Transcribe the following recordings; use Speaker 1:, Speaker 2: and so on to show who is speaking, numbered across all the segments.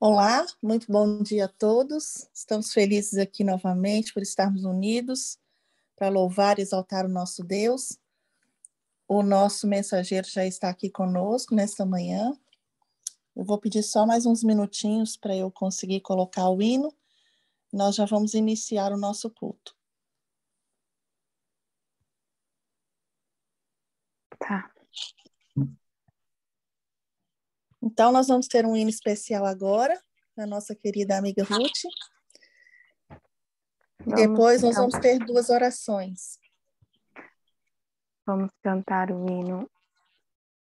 Speaker 1: Olá, muito bom dia a todos. Estamos felizes aqui novamente por estarmos unidos para louvar e exaltar o nosso Deus. O nosso mensageiro já está aqui conosco nesta manhã. Eu vou pedir só mais uns minutinhos para eu conseguir colocar o hino. Nós já vamos iniciar o nosso culto.
Speaker 2: Tá.
Speaker 1: Então, nós vamos ter um hino especial agora, da nossa querida amiga Ruth. E depois nós vamos ter duas orações.
Speaker 2: Vamos cantar o hino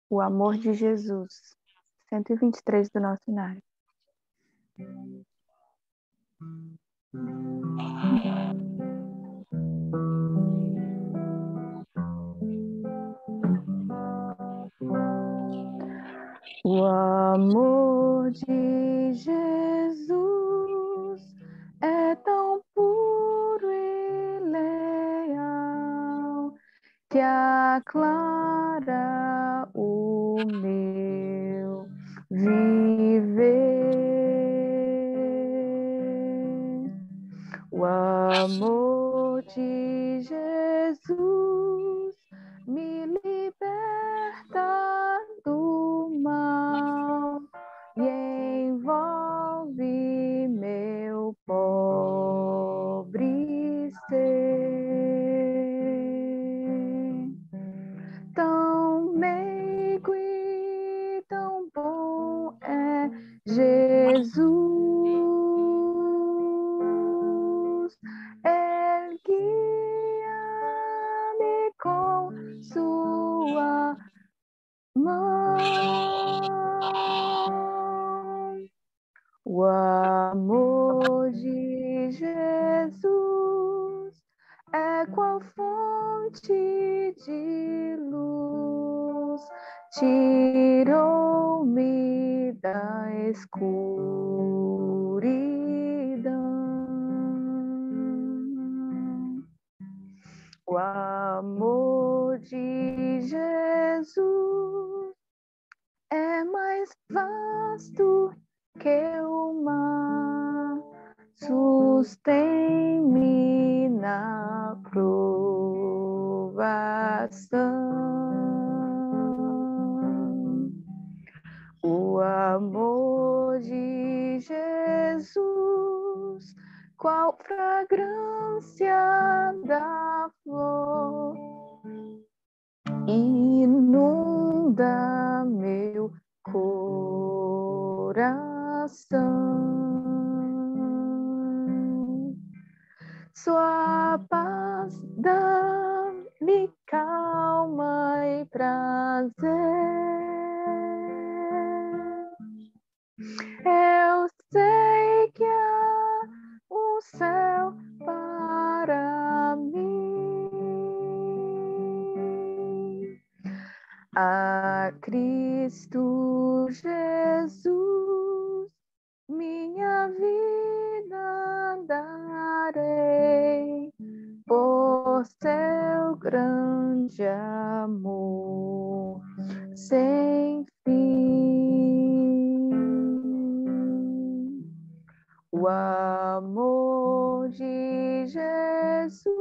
Speaker 2: O Amor de Jesus, 123 do nosso hinário. O amor de Jesus é tão puro e leal que aclara o meu viver. O amor de Jesus me liberta do mal e envolve meu pobre ser. Tão meigo e tão bom é Jesus. Ele guia-me com sua mão. O amor de Jesus é qual fonte de luz, tirou-me da escuridão. O amor de Jesus é mais vasto que o mar, sustém-me na provação. O amor de Jesus, qual fragrância da flor, inunda meu coração. Sua paz dá-me calma e prazer. Eu sei que há um céu para mim. A Cristo Jesus, minha vida darei por seu grande amor sem fim. O amor de Jesus,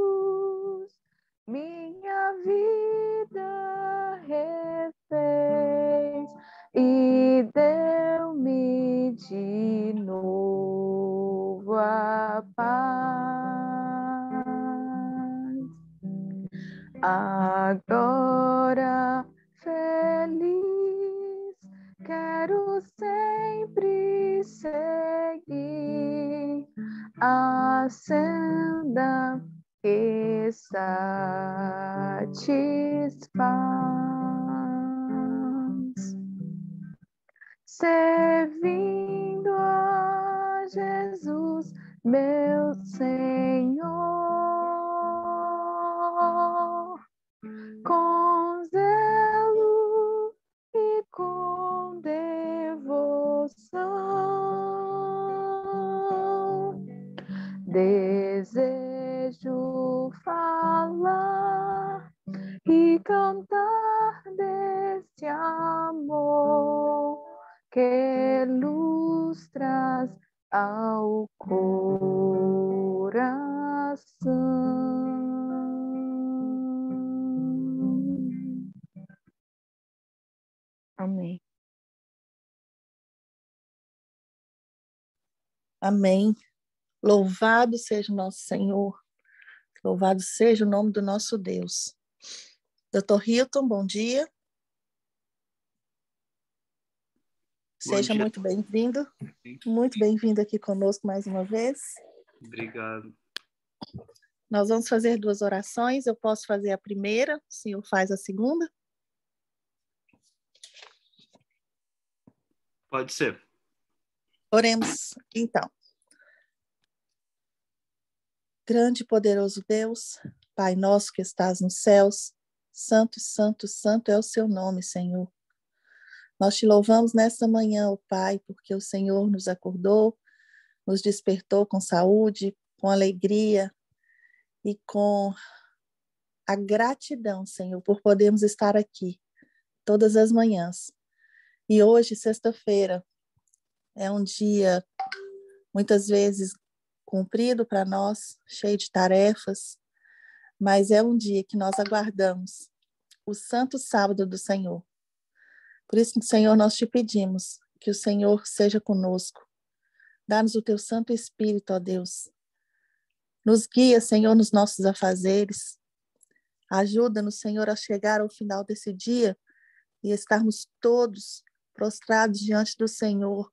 Speaker 2: minha vida refez e deu-me de novo a paz. Agora feliz, quero sempre seguir a senda que satisfaz, servindo a Jesus, meu Senhor, com zelo e com devoção. Desejo falar e cantar desse amor que luz traz ao coração. Amém.
Speaker 1: Amém. Louvado seja o nosso Senhor. Louvado seja o nome do nosso Deus. Dr. Hilton, bom dia. Seja muito bem-vindo. Muito bem-vindo aqui conosco mais uma vez.
Speaker 3: Obrigado.
Speaker 1: Nós vamos fazer 2 orações. Eu posso fazer a primeira, o senhor faz a segunda?
Speaker 3: Pode ser.
Speaker 1: Oremos, então. Grande e poderoso Deus, Pai nosso que estás nos céus, santo, santo, santo é o seu nome, Senhor. Nós te louvamos nesta manhã, ó Pai, porque o Senhor nos acordou, nos despertou com saúde, com alegria e com a gratidão, Senhor, por podermos estar aqui todas as manhãs. E hoje, sexta-feira, é um dia muitas vezes comprido para nós, cheio de tarefas, mas é um dia que nós aguardamos o santo sábado do Senhor. Por isso, Senhor, nós te pedimos que o Senhor seja conosco. Dá-nos o teu Santo Espírito, ó Deus. Nos guia, Senhor, nos nossos afazeres. Ajuda-nos, Senhor, a chegar ao final desse dia e estarmos todos prostrados diante do Senhor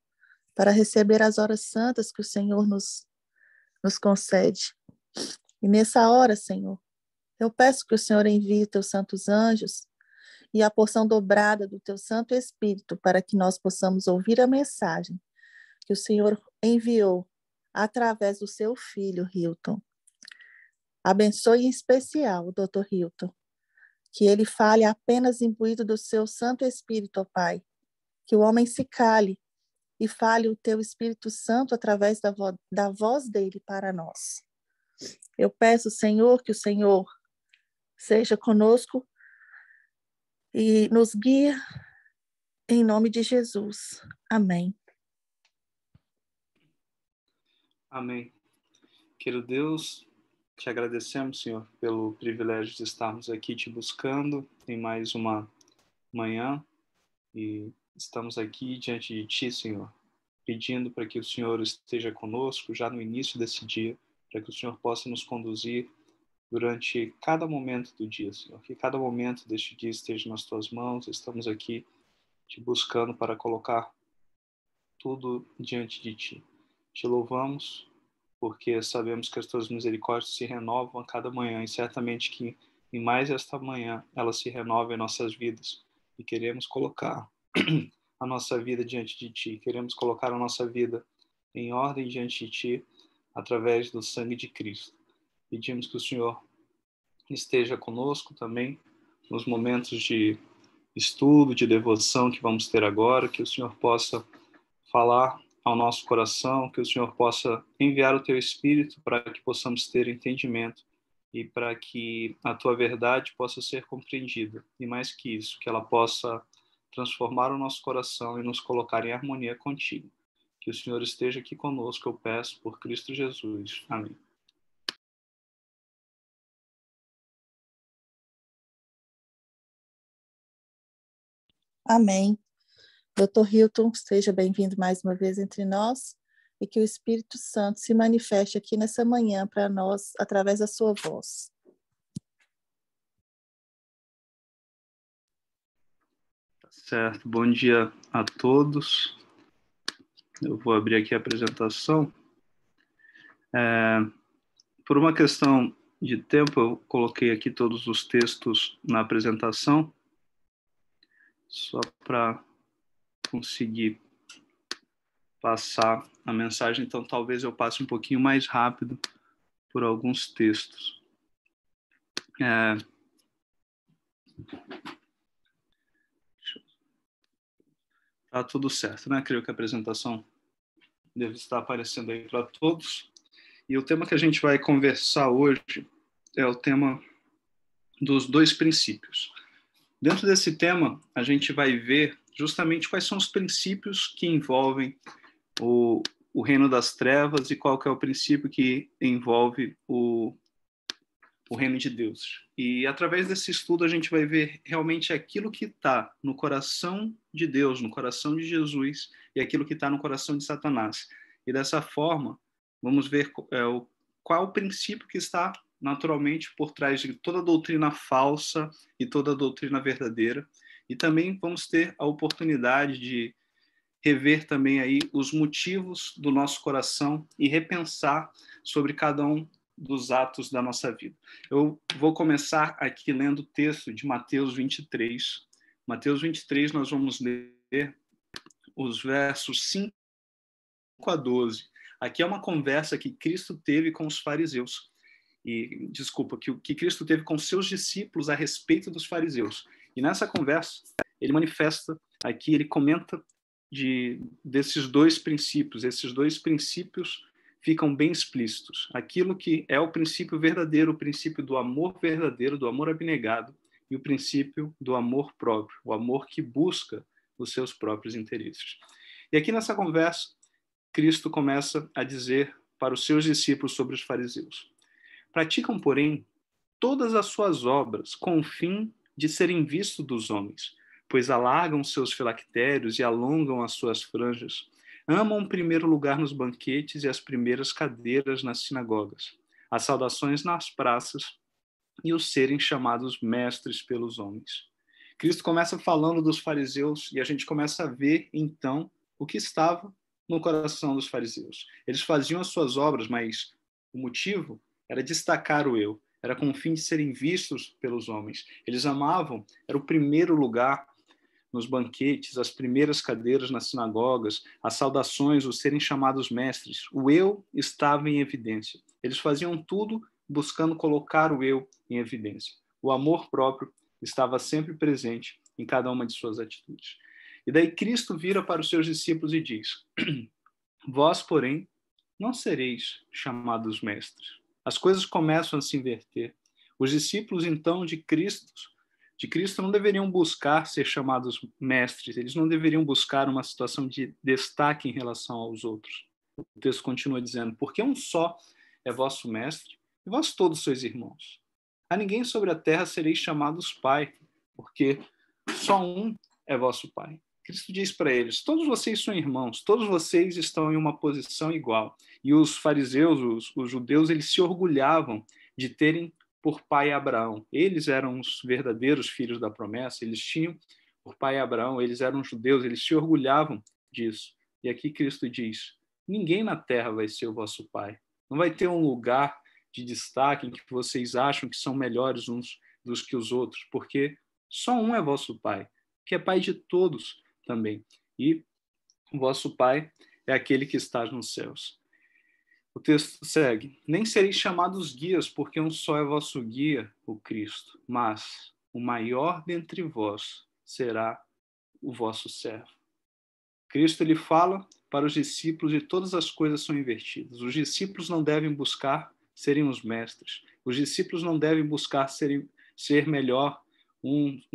Speaker 1: para receber as horas santas que o Senhor nos concede. E nessa hora, Senhor, eu peço que o Senhor envie teus santos anjos e a porção dobrada do teu Santo Espírito para que nós possamos ouvir a mensagem que o Senhor enviou através do seu filho, Hilton. Abençoe em especial o Dr. Hilton, que ele fale apenas imbuído do seu Santo Espírito, ó Pai, que o homem se cale e fale o teu Espírito Santo através da voz dele para nós. Eu peço, Senhor, que o Senhor seja conosco e nos guie em nome de Jesus. Amém.
Speaker 3: Amém. Querido Deus, te agradecemos, Senhor, pelo privilégio de estarmos aqui te buscando em mais uma manhã e estamos aqui diante de ti, Senhor, pedindo para que o Senhor esteja conosco já no início desse dia, para que o Senhor possa nos conduzir durante cada momento do dia, Senhor, que cada momento deste dia esteja nas tuas mãos. Estamos aqui te buscando para colocar tudo diante de ti. Te louvamos porque sabemos que as tuas misericórdias se renovam a cada manhã e certamente que em mais esta manhã elas se renovam em nossas vidas e queremos colocar a nossa vida diante de ti, queremos colocar a nossa vida em ordem diante de ti através do sangue de Cristo. Pedimos que o Senhor esteja conosco também nos momentos de estudo, de devoção que vamos ter agora, que o Senhor possa falar ao nosso coração, que o Senhor possa enviar o teu Espírito para que possamos ter entendimento e para que a tua verdade possa ser compreendida. E mais que isso, que ela possa transformar o nosso coração e nos colocar em harmonia contigo. Que o Senhor esteja aqui conosco, eu peço, por Cristo Jesus. Amém.
Speaker 1: Amém. Dr. Hilton, seja bem-vindo mais uma vez entre nós e que o Espírito Santo se manifeste aqui nessa manhã para nós através da sua voz.
Speaker 3: Certo, bom dia a todos. Eu vou abrir aqui a apresentação. Por uma questão de tempo, eu coloquei aqui todos os textos na apresentação, só para conseguir passar a mensagem, então talvez eu passe um pouquinho mais rápido por alguns textos. Tá tudo certo, né? Creio que a apresentação deve estar aparecendo aí para todos. E o tema que a gente vai conversar hoje é o tema dos 2 princípios. Dentro desse tema, a gente vai ver justamente quais são os princípios que envolvem o reino das trevas e qual que é o princípio que envolve o reino de Deus. E através desse estudo a gente vai ver realmente aquilo que está no coração de Deus, no coração de Jesus, e aquilo que está no coração de Satanás. E dessa forma, vamos ver qual o princípio que está naturalmente por trás de toda doutrina falsa e toda doutrina verdadeira. E também vamos ter a oportunidade de rever também aí os motivos do nosso coração e repensar sobre cada um dos atos da nossa vida. Eu vou começar aqui lendo o texto de Mateus 23. Mateus 23, nós vamos ler os versos 5 a 12. Aqui é uma conversa que Cristo teve com os fariseus. Que Cristo teve com seus discípulos a respeito dos fariseus. E nessa conversa, ele manifesta aqui, ele comenta desses dois princípios. Esses dois princípios ficam bem explícitos. Aquilo que é o princípio verdadeiro, o princípio do amor verdadeiro, do amor abnegado, e o princípio do amor próprio, o amor que busca os seus próprios interesses. E aqui nessa conversa, Cristo começa a dizer para os seus discípulos sobre os fariseus: praticam, porém, todas as suas obras com o fim de serem vistos dos homens, pois alargam seus filactérios e alongam as suas franjas. Amam o primeiro lugar nos banquetes e as primeiras cadeiras nas sinagogas, as saudações nas praças e os serem chamados mestres pelos homens. Cristo começa falando dos fariseus e a gente começa a ver, então, o que estava no coração dos fariseus. Eles faziam as suas obras, mas o motivo era destacar o eu, era com o fim de serem vistos pelos homens. Eles amavam, era o primeiro lugar nos banquetes, as primeiras cadeiras nas sinagogas, as saudações, os serem chamados mestres. O eu estava em evidência. Eles faziam tudo buscando colocar o eu em evidência. O amor próprio estava sempre presente em cada uma de suas atitudes. E daí Cristo vira para os seus discípulos e diz: vós, porém, não sereis chamados mestres. As coisas começam a se inverter. Os discípulos, então, de Cristo não deveriam buscar ser chamados mestres, eles não deveriam buscar uma situação de destaque em relação aos outros. O texto continua dizendo: porque um só é vosso mestre, e vós todos sois irmãos. A ninguém sobre a terra sereis chamados pai, porque só um é vosso pai. Cristo diz para eles: todos vocês são irmãos, todos vocês estão em uma posição igual. E os fariseus, os judeus, eles se orgulhavam de terem por pai Abraão. Eles eram os verdadeiros filhos da promessa, eles tinham por pai Abraão, eles eram judeus, eles se orgulhavam disso. E aqui Cristo diz: ninguém na terra vai ser o vosso pai. Não vai ter um lugar de destaque em que vocês acham que são melhores uns dos que os outros, porque só um é vosso pai, que é pai de todos também. E o vosso pai é aquele que está nos céus. O texto segue: nem sereis chamados guias, porque um só é vosso guia, o Cristo, mas o maior dentre vós será o vosso servo. Cristo, ele fala para os discípulos e todas as coisas são invertidas. Os discípulos não devem buscar serem os mestres. Os discípulos não devem buscar ser melhor uns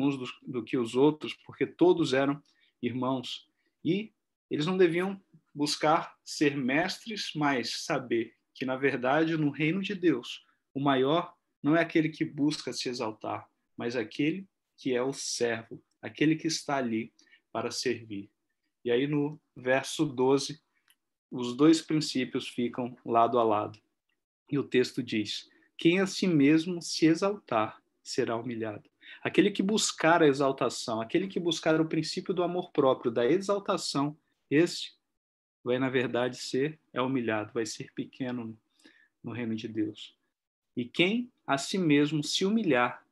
Speaker 3: do que os outros, porque todos eram irmãos. E eles não deviam buscar ser mestres, mas saber que, na verdade, no reino de Deus, o maior não é aquele que busca se exaltar, mas aquele que é o servo, aquele que está ali para servir. E aí, no verso 12, os dois princípios ficam lado a lado. E o texto diz: quem a si mesmo se exaltar será humilhado. Aquele que buscar a exaltação, aquele que buscar o princípio do amor próprio, da exaltação, esse vai, na verdade, ser humilhado, vai ser pequeno no reino de Deus. E quem a si mesmo se humilhar,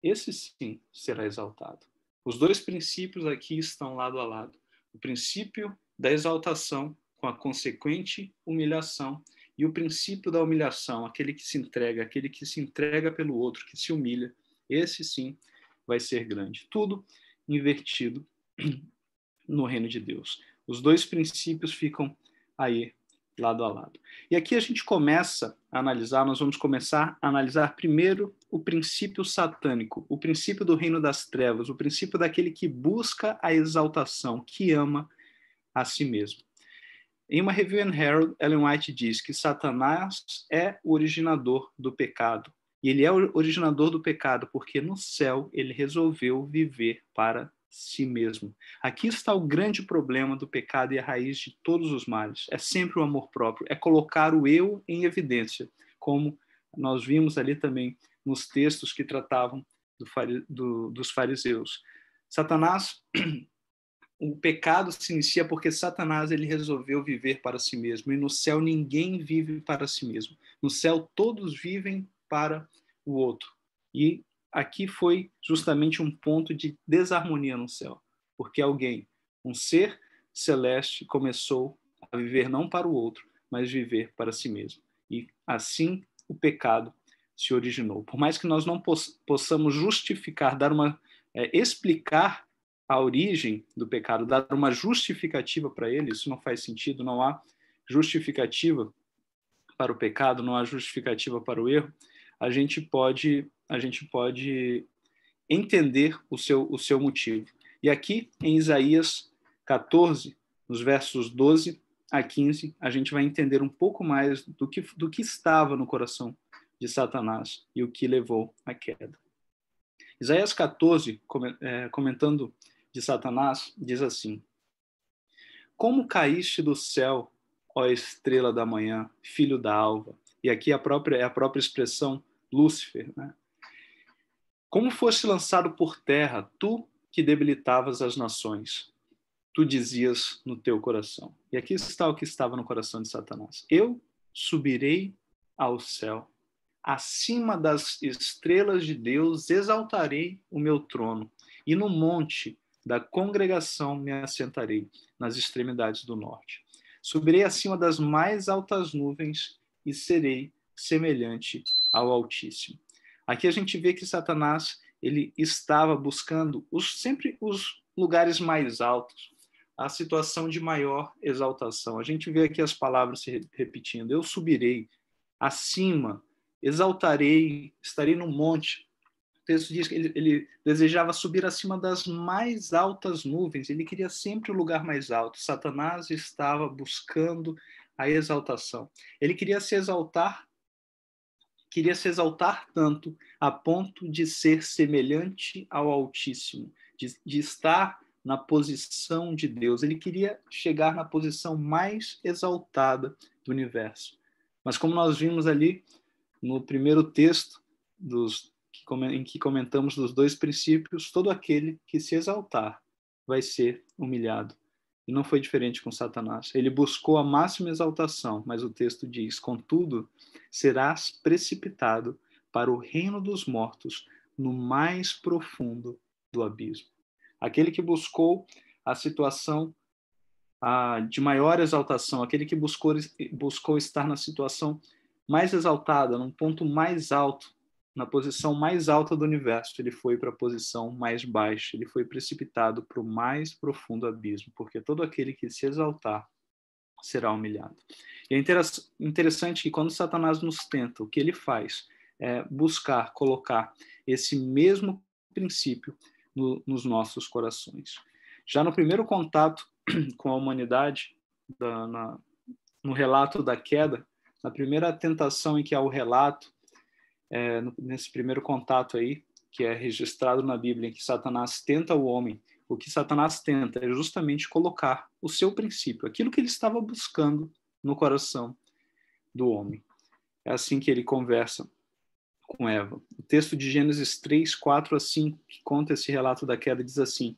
Speaker 3: esse sim será exaltado. Os dois princípios aqui estão lado a lado. O princípio da exaltação com a consequente humilhação e o princípio da humilhação, aquele que se entrega pelo outro, que se humilha, esse sim vai ser grande. Tudo invertido no reino de Deus. Os dois princípios ficam aí lado a lado. E aqui a gente começa a analisar, nós vamos começar a analisar primeiro o princípio satânico, o princípio do reino das trevas, o princípio daquele que busca a exaltação, que ama a si mesmo. Em uma Review and Herald, Ellen White diz que Satanás é o originador do pecado. E ele é o originador do pecado porque no céu ele resolveu viver para si mesmo. Aqui está o grande problema do pecado e a raiz de todos os males. É sempre o amor próprio, é colocar o eu em evidência, como nós vimos ali também nos textos que tratavam dos fariseus. Satanás, o pecado se inicia porque Satanás ele resolveu viver para si mesmo, e no céu ninguém vive para si mesmo. No céu todos vivem para o outro. E aqui foi justamente um ponto de desarmonia no céu, porque alguém, um ser celeste, começou a viver não para o outro, mas viver para si mesmo. E assim o pecado se originou. Por mais que nós não possamos justificar, explicar a origem do pecado, dar uma justificativa para ele, isso não faz sentido, não há justificativa para o pecado, não há justificativa para o erro, a gente pode entender o seu motivo. E aqui, em Isaías 14, nos versos 12 a 15, a gente vai entender um pouco mais do que estava no coração de Satanás e o que levou à queda. Isaías 14, comentando de Satanás, diz assim: Como caíste do céu, ó estrela da manhã, filho da alva. E aqui é a própria expressão Lúcifer, né? Como foste lançado por terra, tu que debilitavas as nações, tu dizias no teu coração. E aqui está o que estava no coração de Satanás: eu subirei ao céu, acima das estrelas de Deus exaltarei o meu trono, e no monte da congregação me assentarei, nas extremidades do norte. Subirei acima das mais altas nuvens e serei semelhante ao Altíssimo. Aqui a gente vê que Satanás ele estava buscando sempre os lugares mais altos, a situação de maior exaltação. A gente vê aqui as palavras se repetindo: eu subirei acima, exaltarei, estarei no monte. O texto diz que ele desejava subir acima das mais altas nuvens, ele queria sempre o lugar mais alto. Satanás estava buscando a exaltação. Ele queria se exaltar tanto a ponto de ser semelhante ao Altíssimo, de estar na posição de Deus. Ele queria chegar na posição mais exaltada do universo. Mas como nós vimos ali no primeiro texto em que comentamos dos dois princípios, todo aquele que se exaltar vai ser humilhado. E não foi diferente com Satanás. Ele buscou a máxima exaltação, mas o texto diz: contudo, serás precipitado para o reino dos mortos, no mais profundo do abismo. Aquele que buscou a situação de maior exaltação, aquele que buscou estar na situação mais exaltada, num ponto mais alto, na posição mais alta do universo, ele foi para a posição mais baixa, ele foi precipitado para o mais profundo abismo, porque todo aquele que se exaltar será humilhado. E é interessante que quando Satanás nos tenta, o que ele faz é buscar colocar esse mesmo princípio nos nossos corações. Já no primeiro contato com a humanidade, no relato da queda, na primeira tentação em que há o relato, nesse primeiro contato aí, que é registrado na Bíblia, em que Satanás tenta o homem, o que Satanás tenta é justamente colocar o seu princípio, aquilo que ele estava buscando no coração do homem. É assim que ele conversa com Eva. O texto de Gênesis 3, 4 a 5, que conta esse relato da queda, diz assim: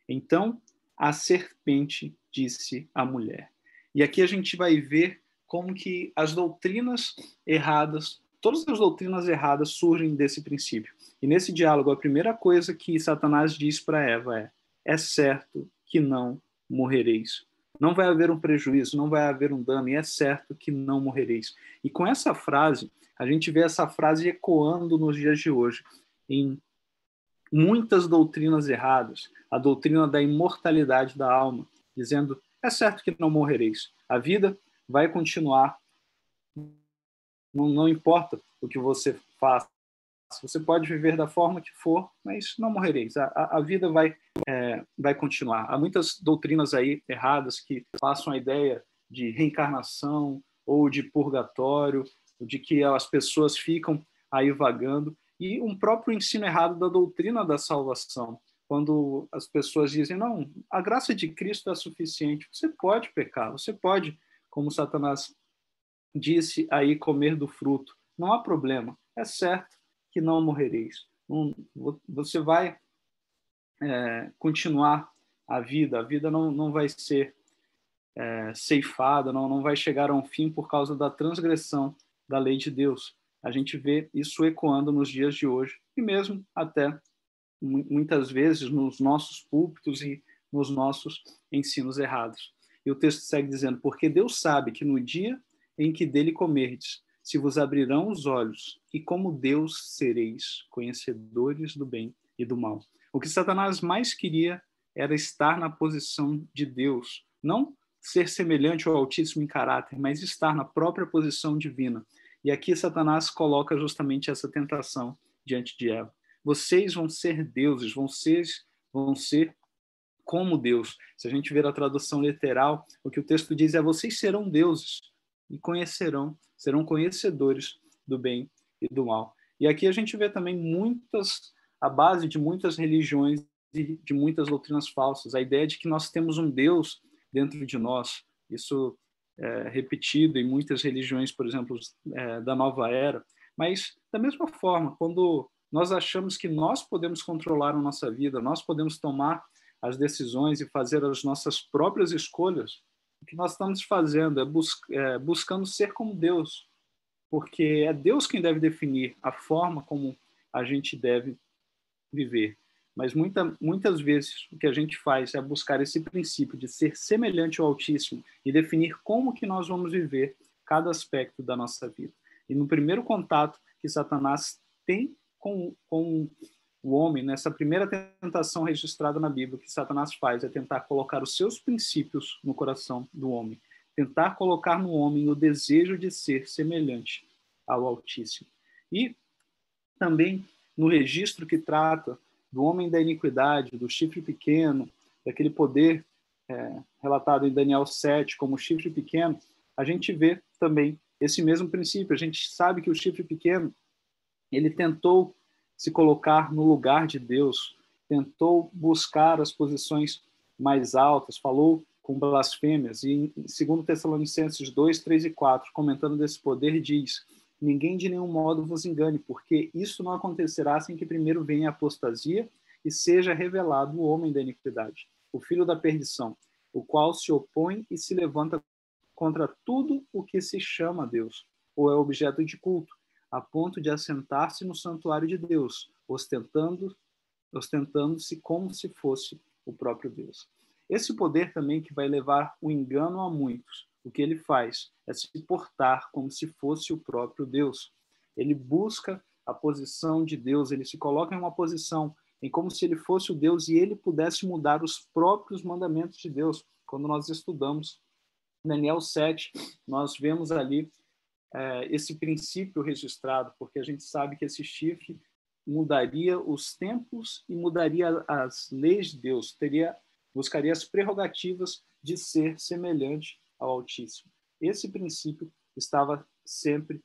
Speaker 3: então a serpente disse à mulher. E aqui a gente vai ver como que as doutrinas erradas, todas as doutrinas erradas surgem desse princípio. E nesse diálogo, a primeira coisa que Satanás diz para Eva é certo que não morrereis. Não vai haver um prejuízo, não vai haver um dano, e é certo que não morrereis. E com essa frase, a gente vê essa frase ecoando nos dias de hoje, em muitas doutrinas erradas, a doutrina da imortalidade da alma, dizendo, é certo que não morrereis. A vida vai continuar. Não importa o que você faça. Você pode viver da forma que for, mas não morrereis. A vida vai continuar. Há muitas doutrinas aí erradas que passam a ideia de reencarnação ou de purgatório, de que as pessoas ficam aí vagando, e um próprio ensino errado da doutrina da salvação, quando as pessoas dizem, não, a graça de Cristo é suficiente, você pode pecar, você pode, como Satanás disse aí, comer do fruto, não há problema, é certo que não morrereis, você vai continuar a vida não vai ser ceifada, não vai chegar a um fim por causa da transgressão da lei de Deus. A gente vê isso ecoando nos dias de hoje, e mesmo até muitas vezes nos nossos púlpitos e nos nossos ensinos errados. E o texto segue dizendo, porque Deus sabe que no dia em que dele comerdes, se vos abrirão os olhos, e como Deus sereis conhecedores do bem e do mal. O que Satanás mais queria era estar na posição de Deus, não ser semelhante ao Altíssimo em caráter, mas estar na própria posição divina. E aqui Satanás coloca justamente essa tentação diante de Eva. Vocês vão ser deuses, vão ser como Deus. Se a gente ver a tradução literal, o que o texto diz é: vocês serão deuses e serão conhecedores do bem e do mal. E aqui a gente vê também a base de muitas religiões e de muitas doutrinas falsas, a ideia de que nós temos um Deus dentro de nós. Isso é repetido em muitas religiões, por exemplo, da Nova Era. Mas, da mesma forma, quando nós achamos que nós podemos controlar a nossa vida, nós podemos tomar as decisões e fazer as nossas próprias escolhas, o que nós estamos fazendo é buscando ser como Deus, porque é Deus quem deve definir a forma como a gente deve viver. Mas muitas vezes o que a gente faz é buscar esse princípio de ser semelhante ao Altíssimo e definir como que nós vamos viver cada aspecto da nossa vida. E no primeiro contato que Satanás tem com o homem, nessa primeira tentação registrada na Bíblia, o que Satanás faz é tentar colocar os seus princípios no coração do homem, tentar colocar no homem o desejo de ser semelhante ao Altíssimo. E também no registro que trata do homem da iniquidade, do chifre pequeno, daquele poder relatado em Daniel 7 como chifre pequeno, a gente vê também esse mesmo princípio. A gente sabe que o chifre pequeno, ele tentou se colocar no lugar de Deus, tentou buscar as posições mais altas, falou com blasfêmias. E em 2 Tessalonicenses 2, 3 e 4, comentando desse poder, diz: ninguém de nenhum modo vos engane, porque isso não acontecerá sem que primeiro venha a apostasia e seja revelado o homem da iniquidade, o filho da perdição, o qual se opõe e se levanta contra tudo o que se chama Deus, ou é objeto de culto, a ponto de assentar-se no santuário de Deus, ostentando-se como se fosse o próprio Deus. Esse poder também que vai levar o engano a muitos, o que ele faz é se portar como se fosse o próprio Deus. Ele busca a posição de Deus, ele se coloca em uma posição em como se ele fosse o Deus e ele pudesse mudar os próprios mandamentos de Deus. Quando nós estudamos Daniel 7, nós vemos ali esse princípio registrado, porque a gente sabe que esse chifre mudaria os tempos e mudaria as leis de Deus, buscaria as prerrogativas de ser semelhante ao Altíssimo. Esse princípio está sempre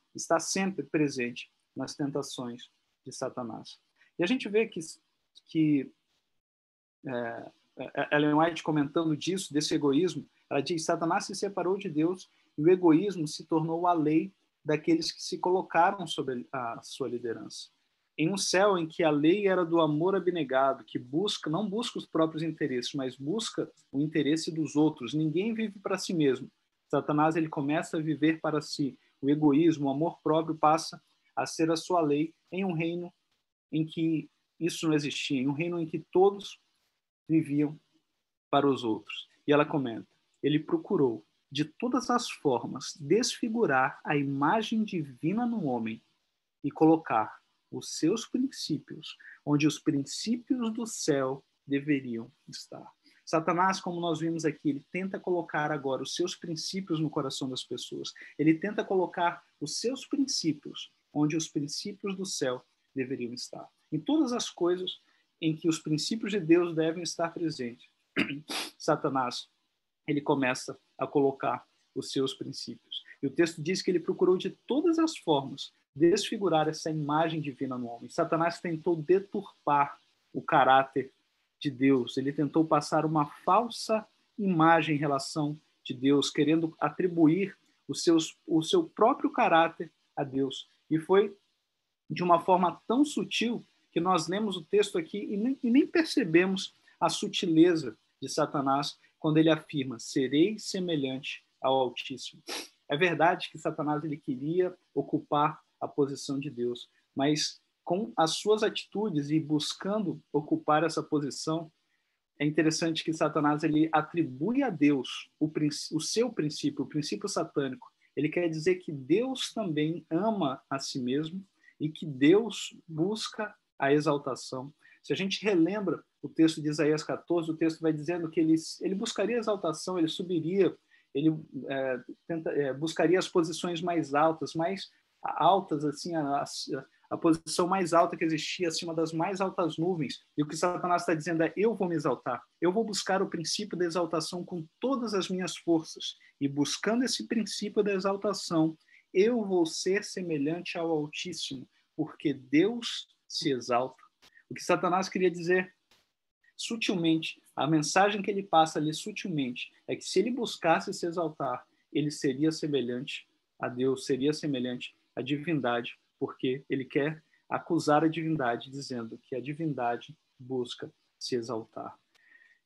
Speaker 3: presente nas tentações de Satanás. E a gente vê que Ellen White, comentando disso, desse egoísmo, ela diz: Satanás se separou de Deus e o egoísmo se tornou a lei daqueles que se colocaram sob a sua liderança. Em um céu em que a lei era do amor abnegado, que não busca os próprios interesses, mas busca o interesse dos outros. Ninguém vive para si mesmo. Satanás, ele começa a viver para si. O egoísmo, o amor próprio passa a ser a sua lei em um reino em que isso não existia, em um reino em que todos viviam para os outros. E ela comenta: ele procurou de todas as formas desfigurar a imagem divina no homem e colocar os seus princípios onde os princípios do céu deveriam estar. Satanás, como nós vimos aqui, ele tenta colocar agora os seus princípios no coração das pessoas. Ele tenta colocar os seus princípios onde os princípios do céu deveriam estar. Em todas as coisas em que os princípios de Deus devem estar presentes, Satanás, ele começa a colocar os seus princípios. E o texto diz que ele procurou de todas as formas desfigurar essa imagem divina no homem. Satanás tentou deturpar o caráter de Deus. Ele tentou passar uma falsa imagem em relação de Deus, querendo atribuir o seu próprio caráter a Deus. E foi de uma forma tão sutil que nós lemos o texto aqui e nem percebemos a sutileza de Satanás quando ele afirma: serei semelhante ao Altíssimo. É verdade que Satanás ele queria ocupar a posição de Deus, mas com as suas atitudes e buscando ocupar essa posição, é interessante que Satanás ele atribui a Deus o seu princípio, o princípio satânico. Ele quer dizer que Deus também ama a si mesmo e que Deus busca a exaltação. Se a gente relembra o texto de Isaías 14, o texto vai dizendo que ele buscaria a exaltação, ele subiria, ele buscaria as posições mais altas assim, a posição mais alta que existia acima das mais altas nuvens. E o que Satanás está dizendo é: eu vou me exaltar, eu vou buscar o princípio da exaltação com todas as minhas forças, e buscando esse princípio da exaltação, eu vou ser semelhante ao Altíssimo, porque Deus se exalta. O que Satanás queria dizer sutilmente, a mensagem que ele passa ali sutilmente, é que se ele buscasse se exaltar, ele seria semelhante a Deus, seria semelhante à divindade, porque ele quer acusar a divindade, dizendo que a divindade busca se exaltar.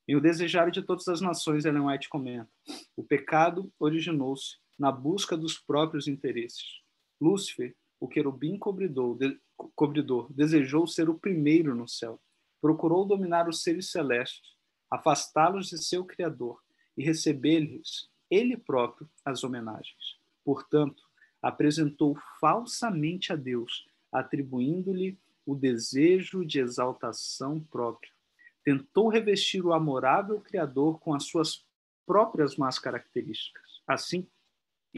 Speaker 3: Em O Desejar de Todas as Nações, Ellen White comenta: o pecado originou-se na busca dos próprios interesses. Lúcifer, o querubim cobridor, desejou ser o primeiro no céu. Procurou dominar os seres celestes, afastá-los de seu Criador e receber-lhes ele próprio as homenagens. Portanto, apresentou falsamente a Deus, atribuindo-lhe o desejo de exaltação própria. Tentou revestir o amorável Criador com as suas próprias más características. Assim,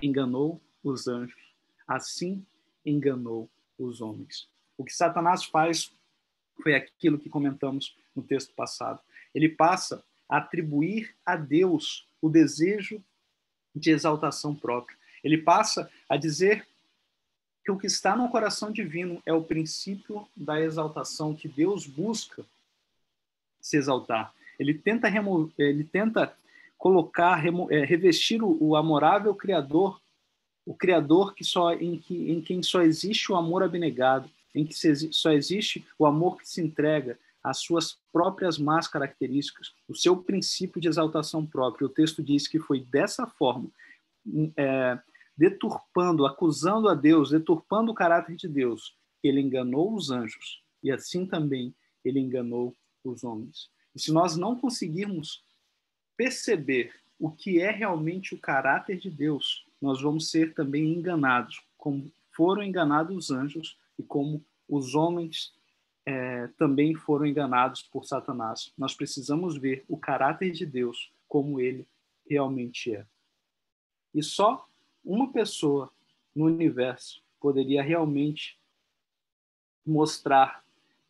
Speaker 3: enganou os anjos. Assim, enganou os homens. O que Satanás faz foi aquilo que comentamos no texto passado. Ele passa a atribuir a Deus o desejo de exaltação própria. Ele passa a dizer que o que está no coração divino é o princípio da exaltação, que Deus busca se exaltar. Ele tenta colocar, revestir o amorável Criador, o Criador em quem só existe o amor abnegado, em que só existe o amor que se entrega às suas próprias más características, o seu princípio de exaltação própria. O texto diz que foi dessa forma, deturpando, acusando a Deus, deturpando o caráter de Deus, que ele enganou os anjos, e assim também ele enganou os homens. E se nós não conseguirmos perceber o que é realmente o caráter de Deus, nós vamos ser também enganados, como foram enganados os anjos e como os homens também foram enganados por Satanás. Nós precisamos ver o caráter de Deus como ele realmente é. E só uma pessoa no universo poderia realmente mostrar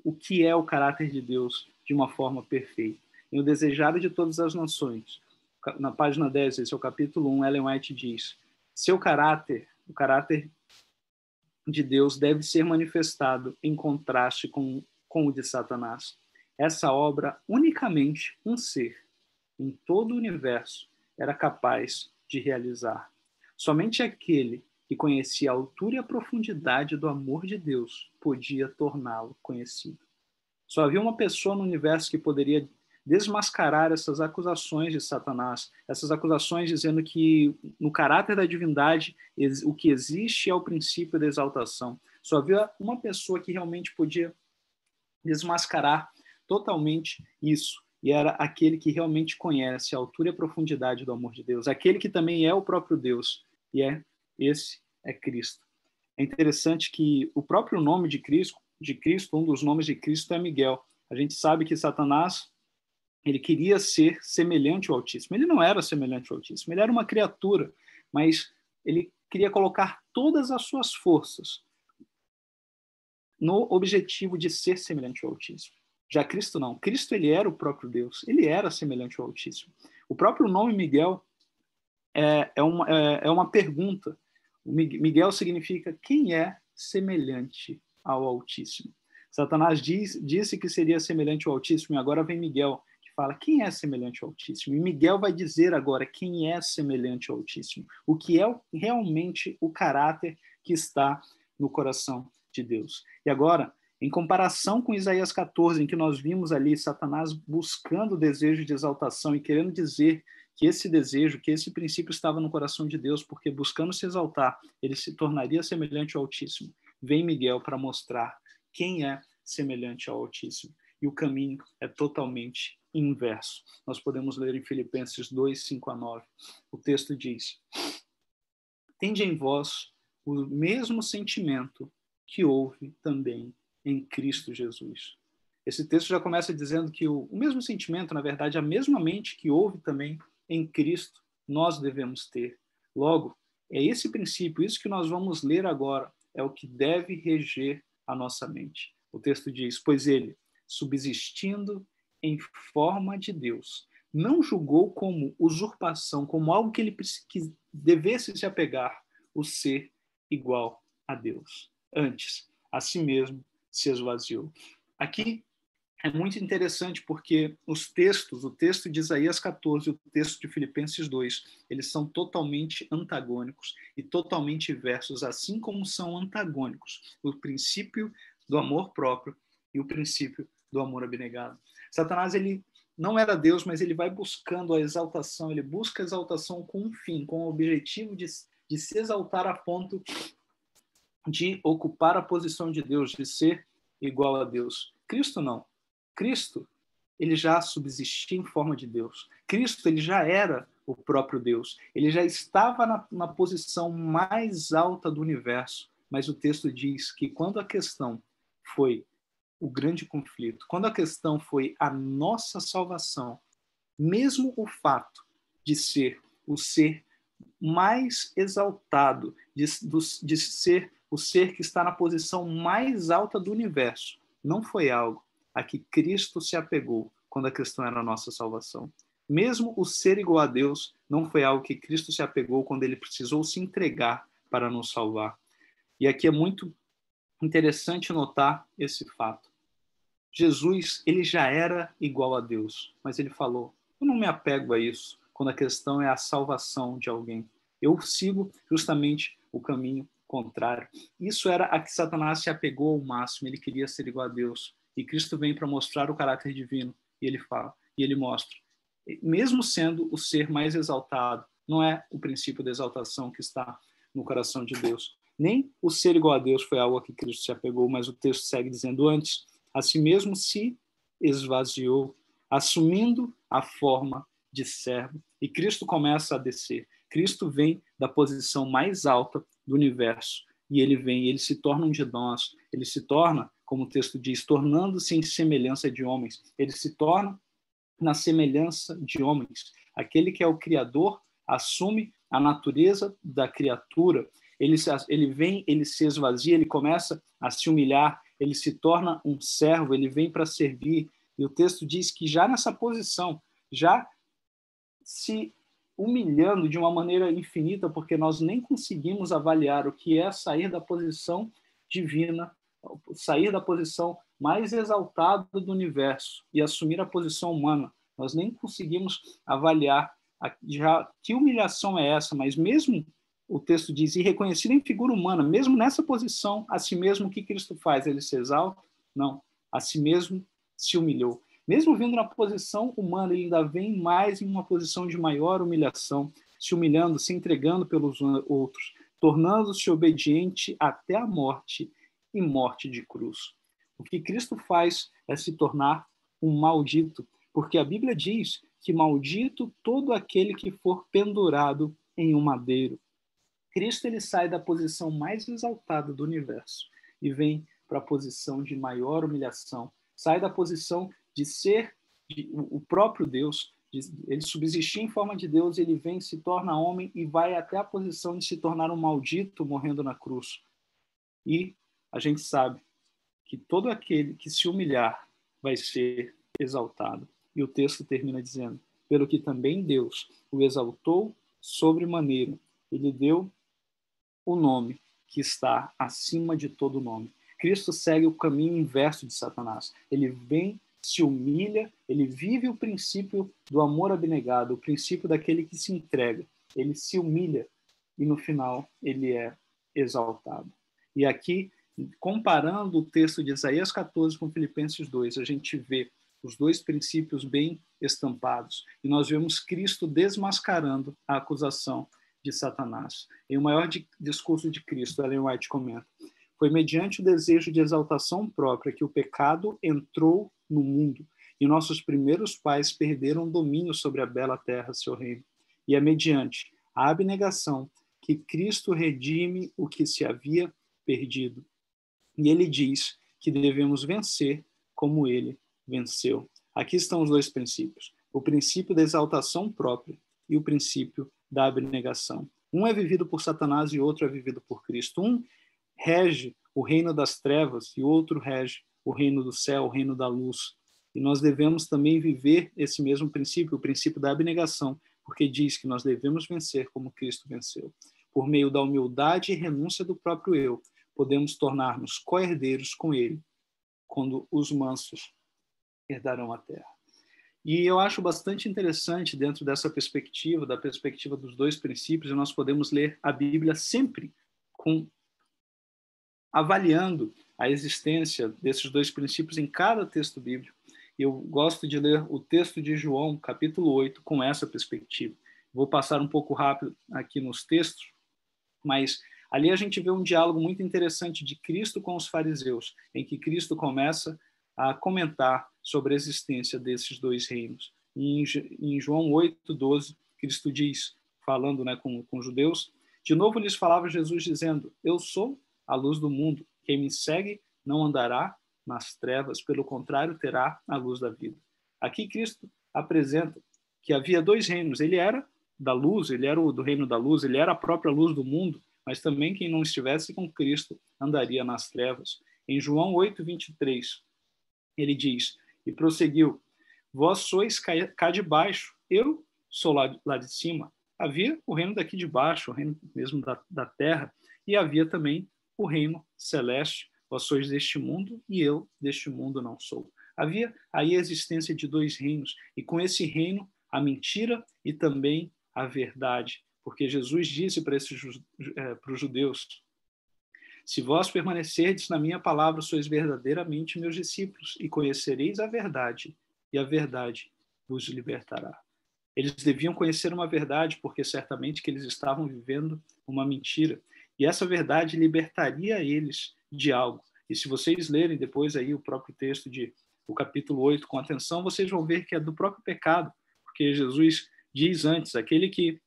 Speaker 3: o que é o caráter de Deus de uma forma perfeita. Em O Desejar de Todas as Nações, na página 10, esse é o capítulo 1, Ellen White diz: seu caráter, o caráter de Deus, deve ser manifestado em contraste com o de Satanás. Essa obra, unicamente um ser, em todo o universo, era capaz de realizar. Somente aquele que conhecia a altura e a profundidade do amor de Deus podia torná-lo conhecido. Só havia uma pessoa no universo que poderia desmascarar essas acusações de Satanás, essas acusações dizendo que no caráter da divindade o que existe é o princípio da exaltação. Só havia uma pessoa que realmente podia desmascarar totalmente isso, e era aquele que realmente conhece a altura e a profundidade do amor de Deus, aquele que também é o próprio Deus, e esse é Cristo. É interessante que o próprio nome de Cristo, um dos nomes de Cristo é Miguel. A gente sabe que Satanás Ele queria ser semelhante ao Altíssimo. Ele não era semelhante ao Altíssimo, ele era uma criatura, mas ele queria colocar todas as suas forças no objetivo de ser semelhante ao Altíssimo. Já Cristo não. Cristo, ele era o próprio Deus. Ele era semelhante ao Altíssimo. O próprio nome Miguel é uma pergunta. O Miguel significa quem é semelhante ao Altíssimo. Satanás disse que seria semelhante ao Altíssimo, e agora vem Miguel, que fala quem é semelhante ao Altíssimo. E Miguel vai dizer agora quem é semelhante ao Altíssimo. O que é realmente o caráter que está no coração de Deus. E agora, em comparação com Isaías 14, em que nós vimos ali Satanás buscando o desejo de exaltação e querendo dizer que esse desejo, que esse princípio estava no coração de Deus, porque buscando se exaltar, ele se tornaria semelhante ao Altíssimo. Vem Miguel para mostrar quem é semelhante ao Altíssimo. E o caminho é totalmente inverso. Nós podemos ler em Filipenses 2, 5 a 9. O texto diz: tende em vós o mesmo sentimento que houve também em Cristo Jesus. Esse texto já começa dizendo que o mesmo sentimento, na verdade, a mesma mente que houve também em Cristo, nós devemos ter. Logo, é esse princípio, isso que nós vamos ler agora, é o que deve reger a nossa mente. O texto diz: pois ele, subsistindo em forma de Deus, não julgou como usurpação, como algo que ele devesse se apegar, o ser igual a Deus. Antes, a si mesmo se esvaziou. Aqui é muito interessante porque os textos, o texto de Isaías 14 e o texto de Filipenses 2, eles são totalmente antagônicos e totalmente inversos, assim como são antagônicos o princípio do amor próprio e o princípio do amor abnegado. Satanás, ele não era Deus, mas ele vai buscando a exaltação, ele busca a exaltação com um fim, com o objetivo de se exaltar a ponto de ocupar a posição de Deus, de ser igual a Deus. Cristo não. Cristo, ele já subsistia em forma de Deus. Cristo, ele já era o próprio Deus. Ele já estava na posição mais alta do universo. Mas o texto diz que quando a questão foi o grande conflito, quando a questão foi a nossa salvação, mesmo o fato de ser o ser mais exaltado, de ser o ser que está na posição mais alta do universo, não foi algo a que Cristo se apegou quando a questão era a nossa salvação. Mesmo o ser igual a Deus não foi algo que Cristo se apegou quando ele precisou se entregar para nos salvar. E aqui é muito interessante notar esse fato. Jesus, ele já era igual a Deus, mas ele falou: eu não me apego a isso quando a questão é a salvação de alguém. Eu sigo justamente o caminho contrário. Isso era a que Satanás se apegou ao máximo, ele queria ser igual a Deus. E Cristo vem para mostrar o caráter divino, e ele fala, e ele mostra. Mesmo sendo o ser mais exaltado, não é o princípio da exaltação que está no coração de Deus. Nem o ser igual a Deus foi algo a que Cristo se apegou, mas o texto segue dizendo: antes, a si mesmo se esvaziou, assumindo a forma de servo. E Cristo começa a descer. Cristo vem da posição mais alta do universo. E ele se torna um de nós. Ele se torna, como o texto diz, tornando-se em semelhança de homens. Ele se torna na semelhança de homens. Aquele que é o Criador assume a natureza da criatura. Ele vem, ele se esvazia, ele começa a se humilhar, ele se torna um servo, ele vem para servir. E o texto diz que já nessa posição, já se humilhando de uma maneira infinita, porque nós nem conseguimos avaliar o que é sair da posição divina, sair da posição mais exaltada do universo e assumir a posição humana. Nós nem conseguimos avaliar já que humilhação é essa, mas mesmo o texto diz, e reconhecido em figura humana, mesmo nessa posição, a si mesmo o que Cristo faz? Ele se exalta? Não, a si mesmo se humilhou. Mesmo vindo na posição humana, ele ainda vem mais em uma posição de maior humilhação, se humilhando, se entregando pelos outros, tornando-se obediente até a morte e morte de cruz. O que Cristo faz é se tornar um maldito, porque a Bíblia diz que maldito todo aquele que for pendurado em um madeiro. Cristo, ele sai da posição mais exaltada do universo e vem para a posição de maior humilhação. Sai da posição de ser o próprio Deus, ele subsistia em forma de Deus, ele vem, se torna homem e vai até a posição de se tornar um maldito morrendo na cruz. E a gente sabe que todo aquele que se humilhar vai ser exaltado. E o texto termina dizendo: pelo que também Deus o exaltou sobremaneira, ele deu o nome que está acima de todo nome. Cristo segue o caminho inverso de Satanás. Ele vem, se humilha, ele vive o princípio do amor abnegado, o princípio daquele que se entrega. Ele se humilha e no final ele é exaltado. E aqui, comparando o texto de Isaías 14 com Filipenses 2, a gente vê os dois princípios bem estampados. E nós vemos Cristo desmascarando a acusação de Satanás. Em o maior discurso de Cristo, Ellen White comenta: foi mediante o desejo de exaltação própria que o pecado entrou no mundo, e nossos primeiros pais perderam domínio sobre a bela terra, seu reino. E é mediante a abnegação que Cristo redime o que se havia perdido. E ele diz que devemos vencer como ele venceu. Aqui estão os dois princípios: o princípio da exaltação própria e o princípio da abnegação. Um é vivido por Satanás e outro é vivido por Cristo. Um rege o reino das trevas e o outro rege o reino do céu, o reino da luz. E nós devemos também viver esse mesmo princípio, o princípio da abnegação, porque diz que nós devemos vencer como Cristo venceu. Por meio da humildade e renúncia do próprio eu, podemos tornar-nos co-herdeiros com ele, quando os mansos herdarão a terra. E eu acho bastante interessante, dentro dessa perspectiva, da perspectiva dos dois princípios, nós podemos ler a Bíblia sempre avaliando a existência desses dois princípios em cada texto bíblico. Eu gosto de ler o texto de João, capítulo 8, com essa perspectiva. Vou passar um pouco rápido aqui nos textos, mas ali a gente vê um diálogo muito interessante de Cristo com os fariseus, em que Cristo começa a comentar sobre a existência desses dois reinos. Em João 8:12, Cristo diz, falando, com os judeus, de novo lhes falava Jesus dizendo: eu sou a luz do mundo, quem me segue não andará nas trevas, pelo contrário, terá a luz da vida. Aqui Cristo apresenta que havia dois reinos. Ele era da luz, ele era do reino da luz, ele era a própria luz do mundo, mas também quem não estivesse com Cristo andaria nas trevas. Em João 8:23, ele diz, e prosseguiu: vós sois cá de baixo, eu sou lá de cima. Havia o reino daqui de baixo, o reino mesmo da terra, e havia também o reino celeste. Vós sois deste mundo e eu deste mundo não sou. Havia aí a existência de dois reinos, e com esse reino a mentira e também a verdade, porque Jesus disse para os judeus: se vós permanecerdes na minha palavra, sois verdadeiramente meus discípulos, e conhecereis a verdade, e a verdade vos libertará. Eles deviam conhecer uma verdade, porque certamente que eles estavam vivendo uma mentira. E essa verdade libertaria eles de algo. E se vocês lerem depois aí o próprio texto o capítulo 8 com atenção, vocês vão ver que é do próprio pecado, porque Jesus diz antes, aquele que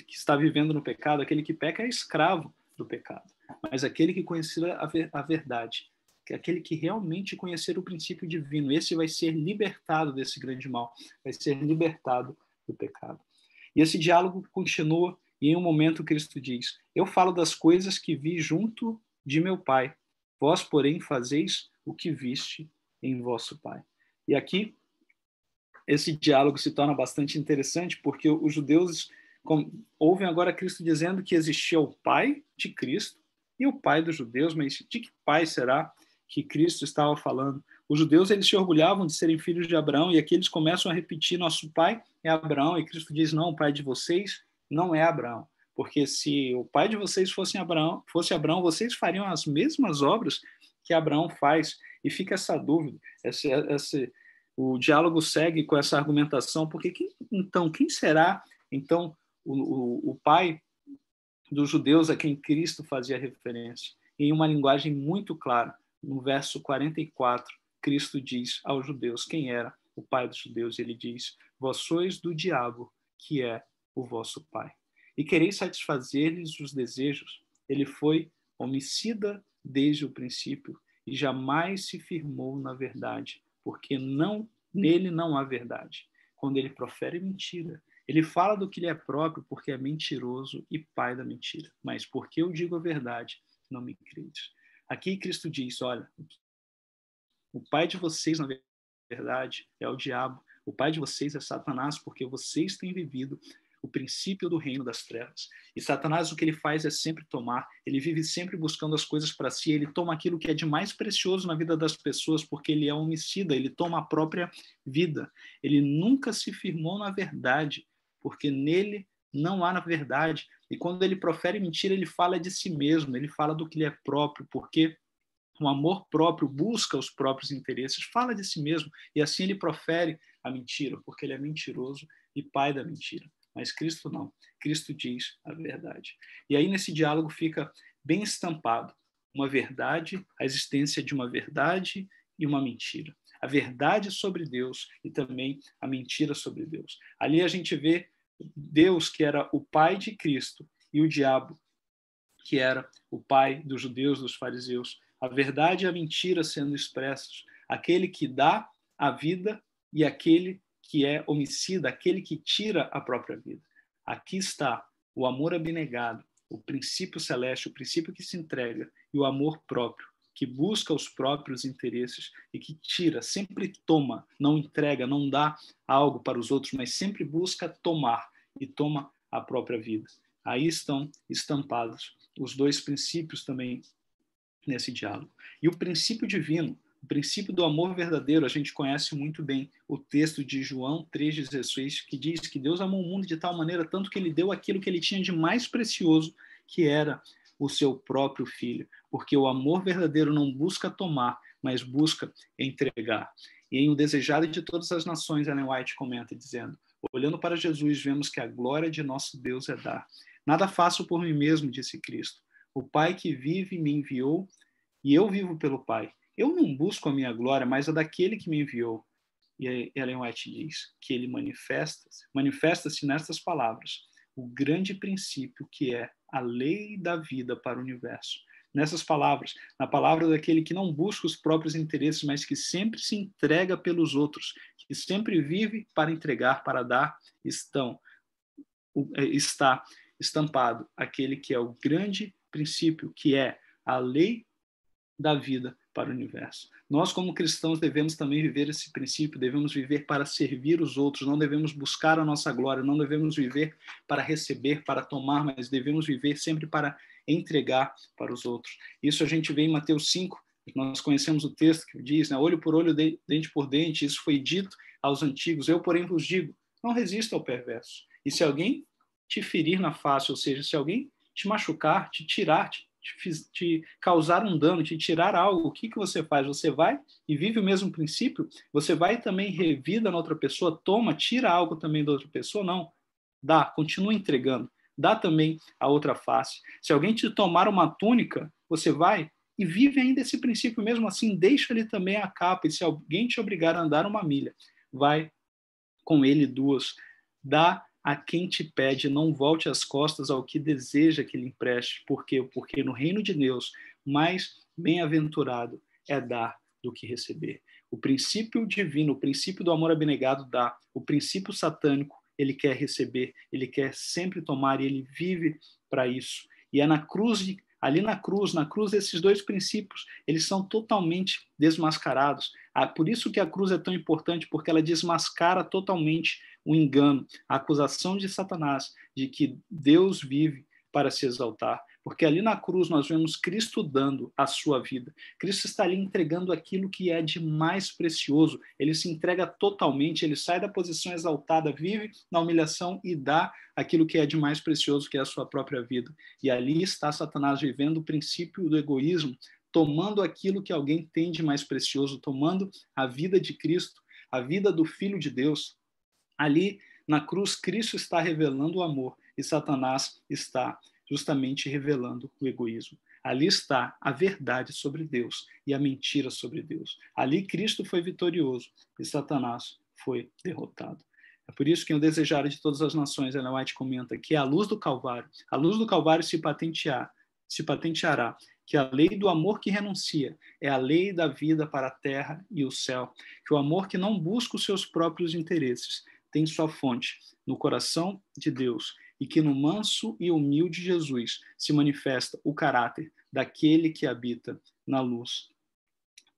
Speaker 3: está vivendo no pecado, aquele que peca é escravo do pecado. Mas aquele que conhecer a verdade, aquele que realmente conhecer o princípio divino, esse vai ser libertado desse grande mal, vai ser libertado do pecado. E esse diálogo continua, e em um momento Cristo diz: eu falo das coisas que vi junto de meu Pai, vós, porém, fazeis o que viste em vosso Pai. E aqui, esse diálogo se torna bastante interessante, porque os judeus ouvem agora Cristo dizendo que existia o Pai de Cristo e o Pai dos judeus, mas de que Pai será que Cristo estava falando? Os judeus, eles se orgulhavam de serem filhos de Abraão, e aqui eles começam a repetir: nosso pai é Abraão, e Cristo diz: não, o pai de vocês não é Abraão, porque se o pai de vocês fosse Abraão, vocês fariam as mesmas obras que Abraão faz. E fica essa dúvida, o diálogo segue com essa argumentação, porque quem será então o pai dos judeus a quem Cristo fazia referência? Em uma linguagem muito clara, no verso 44, Cristo diz aos judeus quem era o pai dos judeus. Ele diz: vós sois do diabo, que é o vosso pai, e quereis satisfazer-lhes os desejos. Ele foi homicida desde o princípio e jamais se firmou na verdade, porque nele não há verdade. Quando ele profere mentira, ele fala do que lhe é próprio, porque é mentiroso e pai da mentira. Mas porque eu digo a verdade, não me credes. Aqui Cristo diz, olha, o pai de vocês, na verdade, é o diabo. O pai de vocês é Satanás, porque vocês têm vivido o princípio do reino das trevas. E Satanás, o que ele faz é sempre tomar, ele vive sempre buscando as coisas para si, ele toma aquilo que é de mais precioso na vida das pessoas, porque ele é homicida, ele toma a própria vida. Ele nunca se firmou na verdade, porque nele não há na verdade. E quando ele profere mentira, ele fala de si mesmo, ele fala do que lhe é próprio, porque o amor próprio busca os próprios interesses, fala de si mesmo, e assim ele profere a mentira, porque ele é mentiroso e pai da mentira. Mas Cristo não. Cristo diz a verdade. E aí nesse diálogo fica bem estampado uma verdade, a existência de uma verdade e uma mentira. A verdade sobre Deus e também a mentira sobre Deus. Ali a gente vê Deus, que era o pai de Cristo, e o diabo, que era o pai dos judeus, dos fariseus. A verdade e a mentira sendo expressos. Aquele que dá a vida e aquele que é homicida, aquele que tira a própria vida. Aqui está o amor abnegado, o princípio celeste, o princípio que se entrega, e o amor próprio, que busca os próprios interesses e que tira, sempre toma, não entrega, não dá algo para os outros, mas sempre busca tomar e toma a própria vida. Aí estão estampados os dois princípios também nesse diálogo. E o princípio divino, o princípio do amor verdadeiro, a gente conhece muito bem o texto de João 3,16, que diz que Deus amou o mundo de tal maneira tanto que ele deu aquilo que ele tinha de mais precioso, que era o seu próprio filho. Porque o amor verdadeiro não busca tomar, mas busca entregar. E em O Desejado de Todas as Nações, Ellen White comenta dizendo, olhando para Jesus, vemos que a glória de nosso Deus é dar. Nada faço por mim mesmo, disse Cristo. O Pai que vive me enviou e eu vivo pelo Pai. Eu não busco a minha glória, mas a daquele que me enviou. E Ellen White diz que ele manifesta-se nestas palavras, o grande princípio que é a lei da vida para o universo. Nessas palavras, na palavra daquele que não busca os próprios interesses, mas que sempre se entrega pelos outros, que sempre vive para entregar, para dar, está estampado aquele que é o grande princípio, que é a lei da vida para o universo. Nós, como cristãos, devemos também viver esse princípio, devemos viver para servir os outros, não devemos buscar a nossa glória, não devemos viver para receber, para tomar, mas devemos viver sempre para entregar para os outros. Isso a gente vê em Mateus 5, nós conhecemos o texto que diz, né, olho por olho, dente por dente, isso foi dito aos antigos, eu, porém, vos digo, não resista ao perverso. E se alguém te ferir na face, ou seja, se alguém te machucar, te tirar, te causar um dano, te tirar algo, o que você faz? Você vai e vive o mesmo princípio? Você vai também revida na outra pessoa, toma, tira algo também da outra pessoa? Não. Dá, continua entregando. Dá também a outra face. Se alguém te tomar uma túnica, você vai e vive ainda esse princípio mesmo assim, deixa-lhe também a capa, e se alguém te obrigar a andar uma milha, vai com ele 2. Dá a quem te pede, não volte as costas ao que deseja que lhe empreste. Por quê? Porque no reino de Deus, mais bem-aventurado é dar do que receber. O princípio divino, o princípio do amor abnegado dá. O princípio satânico, ele quer receber, ele quer sempre tomar, e ele vive para isso. E é na cruz, ali na cruz, esses dois princípios, eles são totalmente desmascarados. Por isso que a cruz é tão importante, porque ela desmascara totalmente o engano, a acusação de Satanás de que Deus vive para se exaltar. Porque ali na cruz nós vemos Cristo dando a sua vida. Cristo está ali entregando aquilo que é de mais precioso. Ele se entrega totalmente, ele sai da posição exaltada, vive na humilhação e dá aquilo que é de mais precioso, que é a sua própria vida. E ali está Satanás vivendo o princípio do egoísmo, tomando aquilo que alguém tem de mais precioso, tomando a vida de Cristo, a vida do Filho de Deus. Ali, na cruz, Cristo está revelando o amor e Satanás está justamente revelando o egoísmo. Ali está a verdade sobre Deus e a mentira sobre Deus. Ali Cristo foi vitorioso e Satanás foi derrotado. É por isso que o Desejado de Todas as Nações, Ellen White comenta que a luz do Calvário se patenteará que a lei do amor que renuncia é a lei da vida para a terra e o céu, que o amor que não busca os seus próprios interesses tem sua fonte no coração de Deus e que no manso e humilde Jesus se manifesta o caráter daquele que habita na luz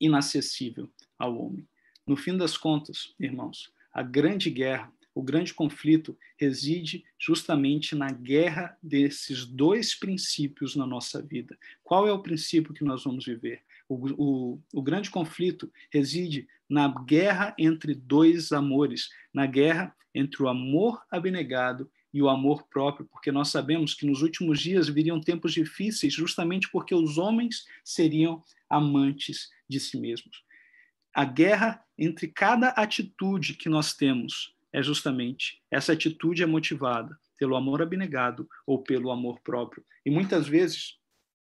Speaker 3: inacessível ao homem. No fim das contas, irmãos, a grande guerra, o grande conflito reside justamente na guerra desses dois princípios na nossa vida. Qual é o princípio que nós vamos viver? O grande conflito reside na guerra entre dois amores, na guerra entre o amor abnegado e o amor próprio, porque nós sabemos que nos últimos dias viriam tempos difíceis justamente porque os homens seriam amantes de si mesmos. A guerra entre cada atitude que nós temos é justamente essa atitude é motivada pelo amor abnegado ou pelo amor próprio. E muitas vezes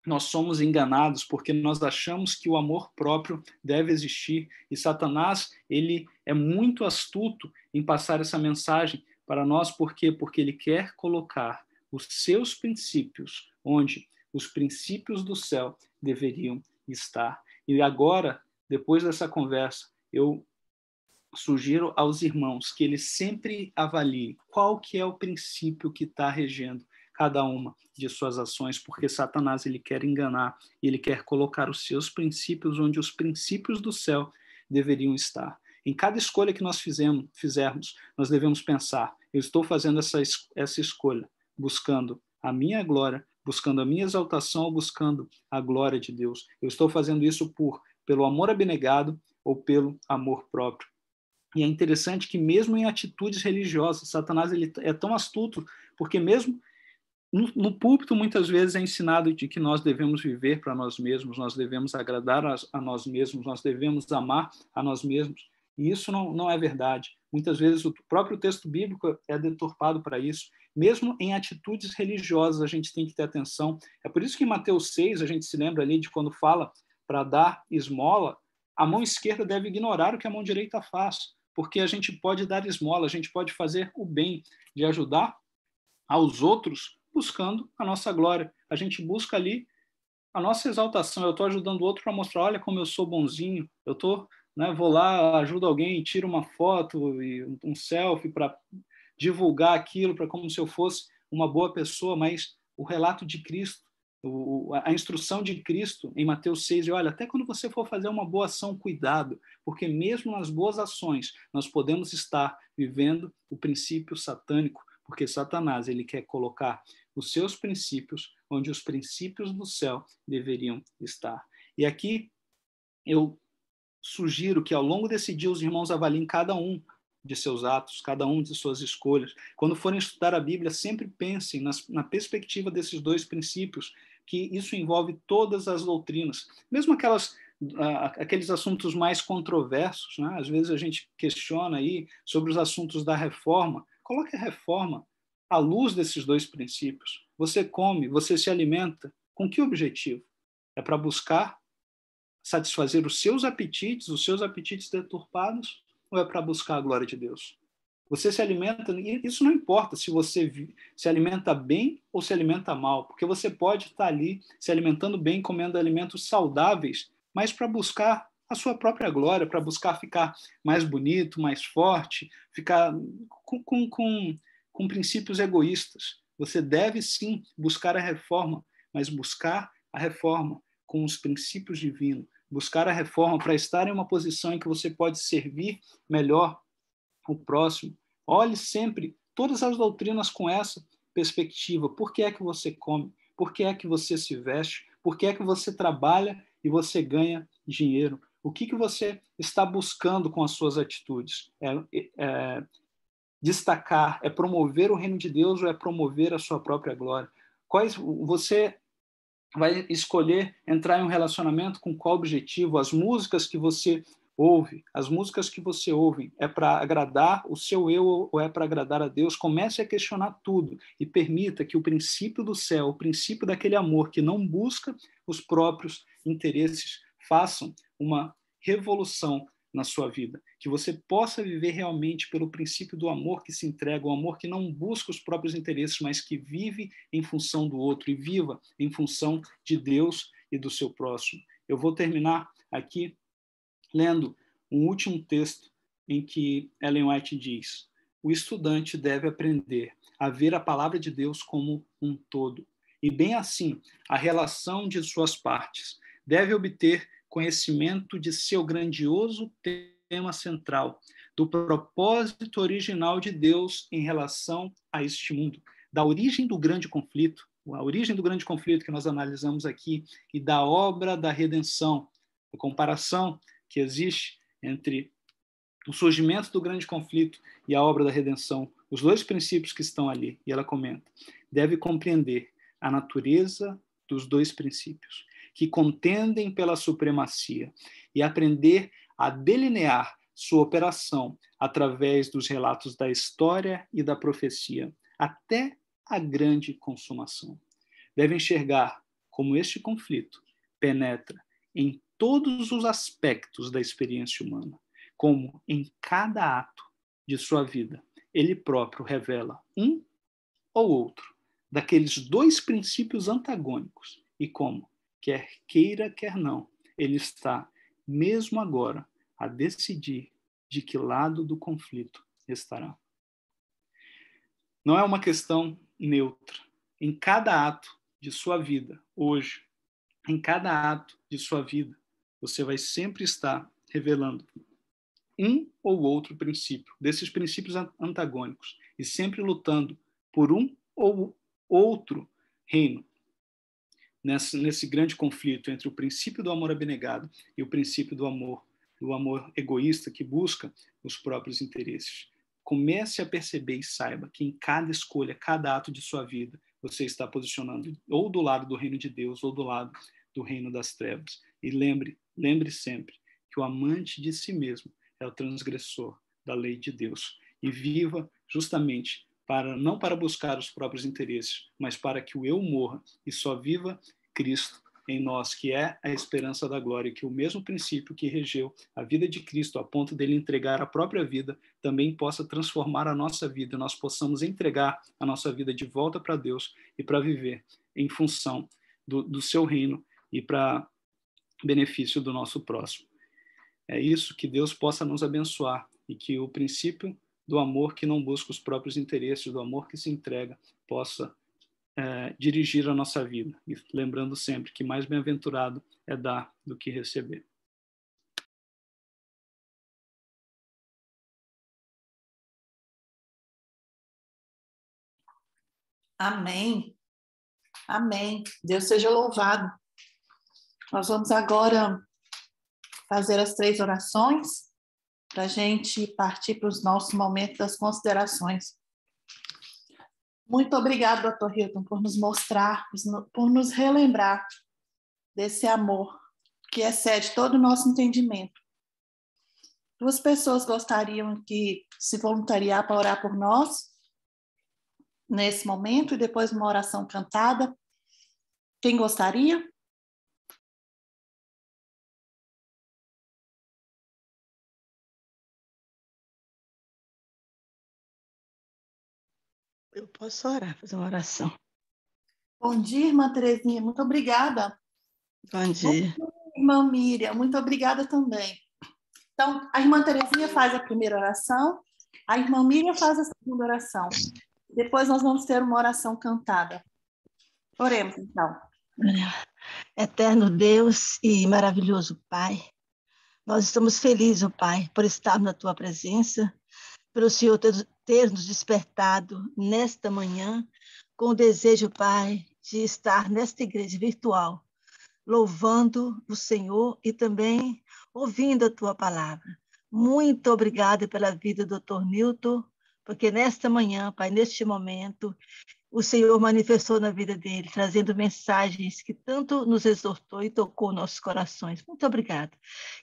Speaker 3: nós somos enganados porque nós achamos que o amor próprio deve existir e Satanás, ele é muito astuto em passar essa mensagem para nós. Por quê? Porque ele quer colocar os seus princípios onde os princípios do céu deveriam estar. E agora, depois dessa conversa, eu sugiro aos irmãos que eles sempre avaliem qual que é o princípio que está regendo cada uma de suas ações, porque Satanás ele quer enganar e ele quer colocar os seus princípios onde os princípios do céu deveriam estar. Em cada escolha que nós fizermos, nós devemos pensar, eu estou fazendo essa escolha, buscando a minha glória, buscando a minha exaltação ou buscando a glória de Deus. Eu estou fazendo isso pelo amor abnegado ou pelo amor próprio. E é interessante que mesmo em atitudes religiosas, Satanás ele é tão astuto, porque mesmo no púlpito muitas vezes é ensinado de que nós devemos viver para nós mesmos, nós devemos agradar a nós mesmos, nós devemos amar a nós mesmos. E isso não é verdade. Muitas vezes o próprio texto bíblico é deturpado para isso. Mesmo em atitudes religiosas a gente tem que ter atenção. É por isso que em Mateus 6 a gente se lembra ali de quando fala para dar esmola, a mão esquerda deve ignorar o que a mão direita faz, porque a gente pode dar esmola, a gente pode fazer o bem de ajudar aos outros buscando a nossa glória. A gente busca ali a nossa exaltação. Eu estou ajudando o outro para mostrar, olha como eu sou bonzinho. Eu vou lá, ajudo alguém, tiro uma foto e um selfie para divulgar aquilo, para como se eu fosse uma boa pessoa, mas o relato de Cristo, a instrução de Cristo em Mateus 6, e olha, até quando você for fazer uma boa ação, cuidado, porque mesmo nas boas ações nós podemos estar vivendo o princípio satânico, porque Satanás ele quer colocar os seus princípios onde os princípios do céu deveriam estar. E aqui eu sugiro que ao longo desse dia os irmãos avaliem cada um de seus atos, cada um de suas escolhas. Quando forem estudar a Bíblia, sempre pensem na perspectiva desses dois princípios, que isso envolve todas as doutrinas, mesmo aqueles assuntos mais controversos, né? Às vezes a gente questiona aí sobre os assuntos da reforma. Coloque a reforma à luz desses dois princípios. Você come, você se alimenta, com que objetivo? É para buscar satisfazer os seus apetites deturpados, ou é para buscar a glória de Deus? Você se alimenta, isso não importa se você se alimenta bem ou se alimenta mal, porque você pode estar ali se alimentando bem, comendo alimentos saudáveis, mas para buscar a sua própria glória, para buscar ficar mais bonito, mais forte, ficar com princípios egoístas. Você deve sim buscar a reforma, mas buscar a reforma com os princípios divinos, buscar a reforma para estar em uma posição em que você pode servir melhor o próximo. Olhe sempre todas as doutrinas com essa perspectiva. Por que é que você come? Por que é que você se veste? Por que é que você trabalha e você ganha dinheiro? O que você está buscando com as suas atitudes? Destacar, é promover o reino de Deus ou é promover a sua própria glória? Você vai escolher entrar em um relacionamento com qual objetivo? As músicas que você ouve é para agradar o seu eu ou é para agradar a Deus? Comece a questionar tudo e permita que o princípio do céu, o princípio daquele amor que não busca os próprios interesses, façam uma revolução na sua vida, que você possa viver realmente pelo princípio do amor que se entrega, o amor que não busca os próprios interesses, mas que vive em função do outro e viva em função de Deus e do seu próximo. Eu vou terminar aqui lendo um último texto em que Ellen White diz: o estudante deve aprender a ver a palavra de Deus como um todo, e bem assim, a relação de suas partes. Deve obter conhecimento de seu grandioso tema central, do propósito original de Deus em relação a este mundo, da origem do grande conflito, a origem do grande conflito que nós analisamos aqui, e da obra da redenção, a comparação que existe entre o surgimento do grande conflito e a obra da redenção, os dois princípios que estão ali. E ela comenta: deve compreender a natureza dos dois princípios, que contendem pela supremacia, e aprender a delinear sua operação através dos relatos da história e da profecia, até a grande consumação. Deve enxergar como este conflito penetra em todos os aspectos da experiência humana, como em cada ato de sua vida ele próprio revela um ou outro daqueles dois princípios antagônicos, e como, quer queira, quer não, ele está, mesmo agora, a decidir de que lado do conflito estará. Não é uma questão neutra. Em cada ato de sua vida, hoje, em cada ato de sua vida, você vai sempre estar revelando um ou outro princípio, desses princípios antagônicos, e sempre lutando por um ou outro reino, nesse grande conflito entre o princípio do amor abnegado e o princípio do amor egoísta que busca os próprios interesses. Comece a perceber e saiba que em cada escolha, cada ato de sua vida, você está posicionando ou do lado do reino de Deus ou do lado do reino das trevas. E lembre sempre que o amante de si mesmo é o transgressor da lei de Deus. E viva justamente não para buscar os próprios interesses, mas para que o eu morra e só viva Cristo em nós, que é a esperança da glória, que o mesmo princípio que regeu a vida de Cristo a ponto dele entregar a própria vida, também possa transformar a nossa vida, nós possamos entregar a nossa vida de volta para Deus e para viver em função do seu reino e para benefício do nosso próximo. É isso, que Deus possa nos abençoar e que o princípio do amor que não busca os próprios interesses, do amor que se entrega, possa dirigir a nossa vida. E lembrando sempre que mais bem-aventurado é dar do que receber.
Speaker 1: Amém. Amém. Deus seja louvado. Nós vamos agora fazer as 3 orações para a gente partir para os nossos momentos das considerações. Muito obrigado, Dr. Hilton, por nos mostrar, por nos relembrar desse amor que excede todo o nosso entendimento. 2 pessoas gostariam de se voluntariar para orar por nós nesse momento e depois uma oração cantada. Quem gostaria?
Speaker 4: Eu posso orar, fazer uma oração.
Speaker 1: Bom dia, irmã Terezinha. Muito obrigada.
Speaker 4: Bom dia.
Speaker 1: Irmã Miriam, muito obrigada também. Então, a irmã Terezinha faz a primeira oração, a irmã Miriam faz a segunda oração. Depois nós vamos ter uma oração cantada. Oremos, então.
Speaker 4: Eterno Deus e maravilhoso Pai, nós estamos felizes, ó Pai, por estarmos na Tua presença, pelo Senhor ter nos despertado nesta manhã com o desejo, Pai, de estar nesta igreja virtual, louvando o Senhor e também ouvindo a Tua palavra. Muito obrigada pela vida do Dr. Newton, porque nesta manhã, Pai, neste momento, o Senhor manifestou na vida dele, trazendo mensagens que tanto nos exortou e tocou nossos corações. Muito obrigada.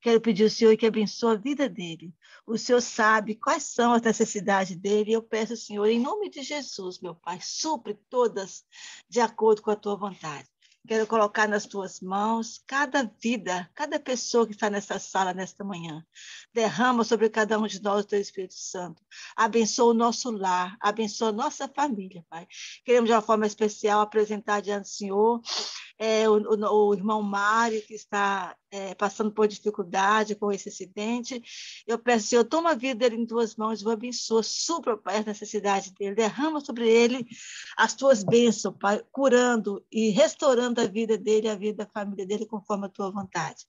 Speaker 4: Quero pedir ao Senhor que abençoe a vida dele. O Senhor sabe quais são as necessidades dele. Eu peço ao Senhor, em nome de Jesus, meu Pai, supre todas de acordo com a tua vontade. Quero colocar nas tuas mãos cada vida, cada pessoa que está nessa sala nesta manhã. Derrama sobre cada um de nós o teu Espírito Santo. Abençoa o nosso lar, abençoa a nossa família, Pai. Queremos de uma forma especial apresentar diante do Senhor o irmão Mário, que está passando por dificuldade com esse acidente. Eu peço, Senhor, toma a vida dele em tuas mãos, eu abençoa, supra, Pai, as necessidades dele, derrama sobre ele as tuas bênçãos, Pai, curando e restaurando a vida dele, a vida da família dele, conforme a tua vontade.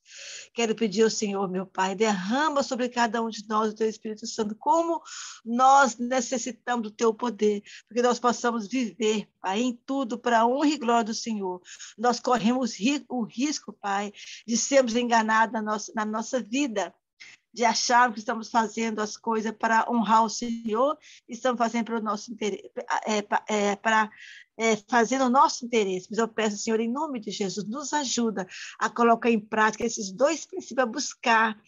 Speaker 4: Quero pedir ao Senhor, meu Pai, derrama sobre cada um de nós o teu Espírito Santo, como nós necessitamos do teu poder, porque nós possamos viver, Pai, em tudo para a honra e glória do Senhor. Nós corremos o risco, Pai, de sermos enganados na nossa vida, de achar que estamos fazendo as coisas para honrar o Senhor, estamos fazendo para o nosso interesse, fazendo o nosso interesse. Mas eu peço, Senhor, em nome de Jesus, nos ajuda a colocar em prática esses dois princípios, a buscar,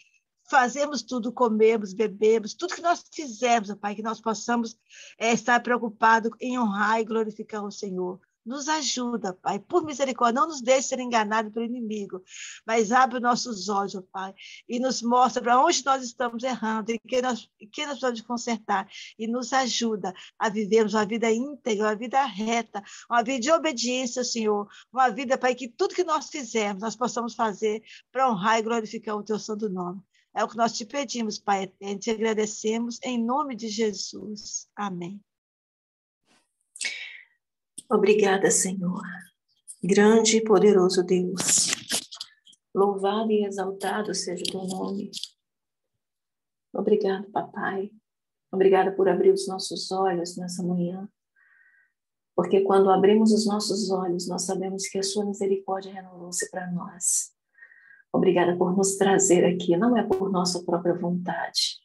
Speaker 4: fazemos tudo, comemos, bebemos, tudo que nós fizermos, Pai, que nós possamos estar preocupados em honrar e glorificar o Senhor. Nos ajuda, Pai, por misericórdia, não nos deixe ser enganados pelo inimigo, mas abre os nossos olhos, Pai, e nos mostra para onde nós estamos errando, e que nós precisamos consertar, e nos ajuda a vivermos uma vida íntegra, uma vida reta, uma vida de obediência, Senhor, uma vida, Pai, que tudo que nós fizermos, nós possamos fazer para honrar e glorificar o Teu santo nome. É o que nós te pedimos, Pai eterno, te agradecemos em nome de Jesus. Amém.
Speaker 5: Obrigada, Senhor. Grande e poderoso Deus. Louvado e exaltado seja o teu nome. Obrigado, papai. Obrigada por abrir os nossos olhos nessa manhã. Porque quando abrimos os nossos olhos, nós sabemos que a sua misericórdia renovou-se para nós. Obrigada por nos trazer aqui. Não é por nossa própria vontade,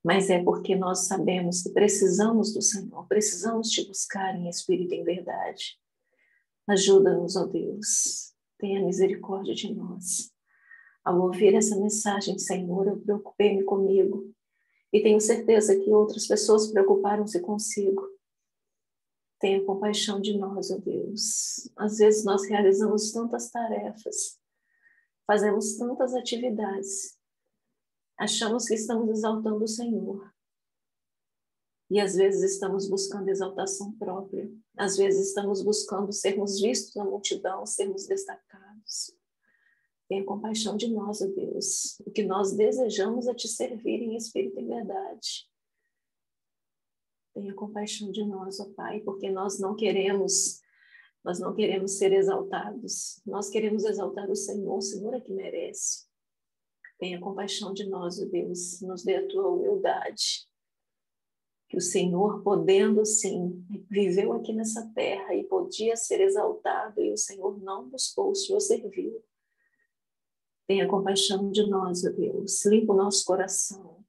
Speaker 5: mas é porque nós sabemos que precisamos do Senhor, precisamos te buscar em espírito e em verdade. Ajuda-nos, ó Deus, tenha misericórdia de nós. Ao ouvir essa mensagem, Senhor, eu preocupei-me comigo e tenho certeza que outras pessoas preocuparam-se consigo. Tenha compaixão de nós, ó Deus. Às vezes nós realizamos tantas tarefas, fazemos tantas atividades, achamos que estamos exaltando o Senhor. E às vezes estamos buscando exaltação própria. Às vezes estamos buscando sermos vistos na multidão, sermos destacados. Tenha compaixão de nós, ó Deus. O que nós desejamos é te servir em espírito e em verdade. Tenha compaixão de nós, ó Pai, porque nós não queremos ser exaltados. Nós queremos exaltar o Senhor. O Senhor é que merece. Tenha compaixão de nós, ó Deus, nos dê a tua humildade. Que o Senhor, podendo sim, viveu aqui nessa terra e podia ser exaltado, e o Senhor não buscou, o Senhor serviu. Tenha compaixão de nós, ó Deus, limpa o nosso coração.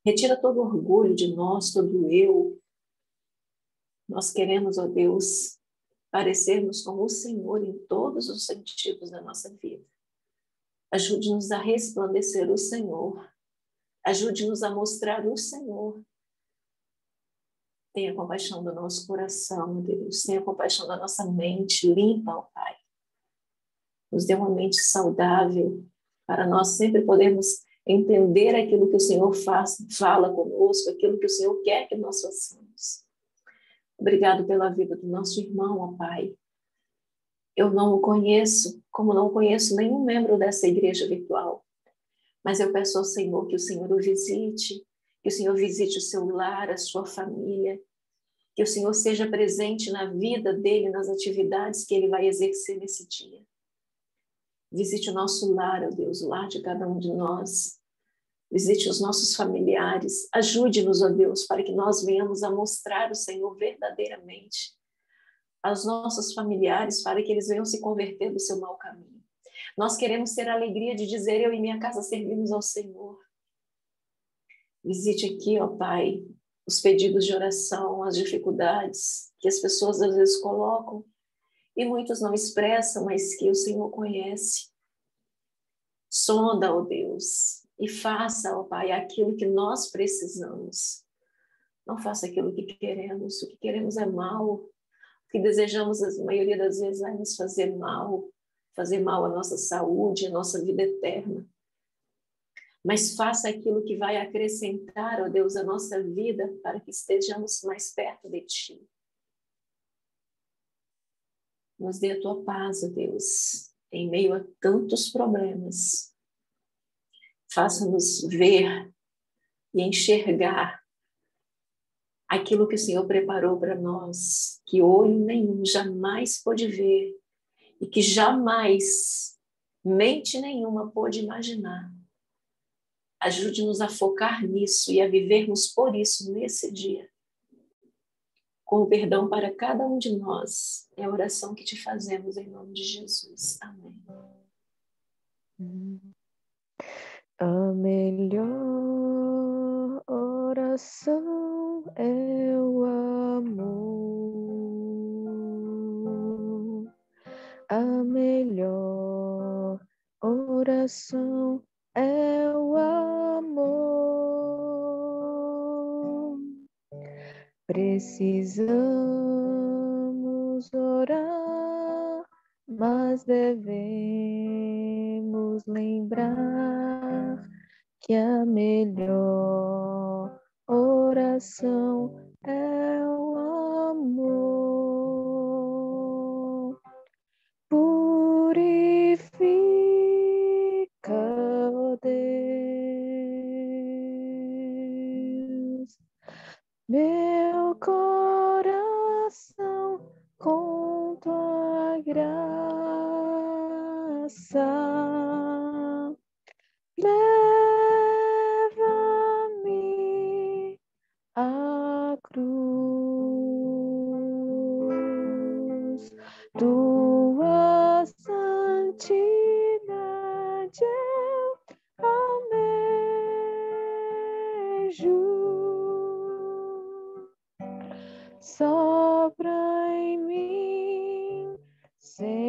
Speaker 5: Retira todo orgulho de nós, todo eu. Nós queremos, ó Deus, parecermos como o Senhor em todos os sentidos da nossa vida. Ajude-nos a resplandecer o Senhor. Ajude-nos a mostrar o Senhor. Tenha compaixão do nosso coração, Deus. Tenha compaixão da nossa mente. Limpa, ó Pai. Nos dê uma mente saudável para nós sempre podermos entender aquilo que o Senhor fala conosco, aquilo que o Senhor quer que nós façamos. Obrigado pela vida do nosso irmão, ó Pai. Eu não o conheço, como não conheço nenhum membro dessa igreja virtual. Mas eu peço ao Senhor que o Senhor o visite, que o Senhor visite o seu lar, a sua família, que o Senhor seja presente na vida dele, nas atividades que ele vai exercer nesse dia. Visite o nosso lar, ó Deus, o lar de cada um de nós. Visite os nossos familiares. Ajude-nos, ó Deus, para que nós venhamos a mostrar o Senhor verdadeiramente aos nossos familiares, para que eles venham se converter do seu mau caminho. Nós queremos ter a alegria de dizer: eu e minha casa servimos ao Senhor. Visite aqui, ó Pai, os pedidos de oração, as dificuldades que as pessoas às vezes colocam e muitos não expressam, mas que o Senhor conhece. Sonda, ó Deus, e faça, ó Pai, aquilo que nós precisamos. Não faça aquilo que queremos. O que queremos é mal. que desejamos, a maioria das vezes, vai nos fazer mal à nossa saúde, à nossa vida eterna. Mas faça aquilo que vai acrescentar, ó Deus, a nossa vida para que estejamos mais perto de Ti. Nos dê a Tua paz, ó Deus, em meio a tantos problemas. Faça-nos ver e enxergar aquilo que o Senhor preparou para nós, que olho nenhum jamais pôde ver e que jamais mente nenhuma pôde imaginar. Ajude-nos a focar nisso e a vivermos por isso nesse dia. Com o perdão para cada um de nós, é a oração que te fazemos em nome de Jesus. Amém.
Speaker 2: A melhor oração é o amor. A melhor oração é o amor. Precisamos orar, mas devemos lembrar que a melhor oração é o amor. Purifica, ó Deus, meu coração com tua graça. Leva-me à cruz, tua santidade eu almejo. Sopra em mim, Senhor,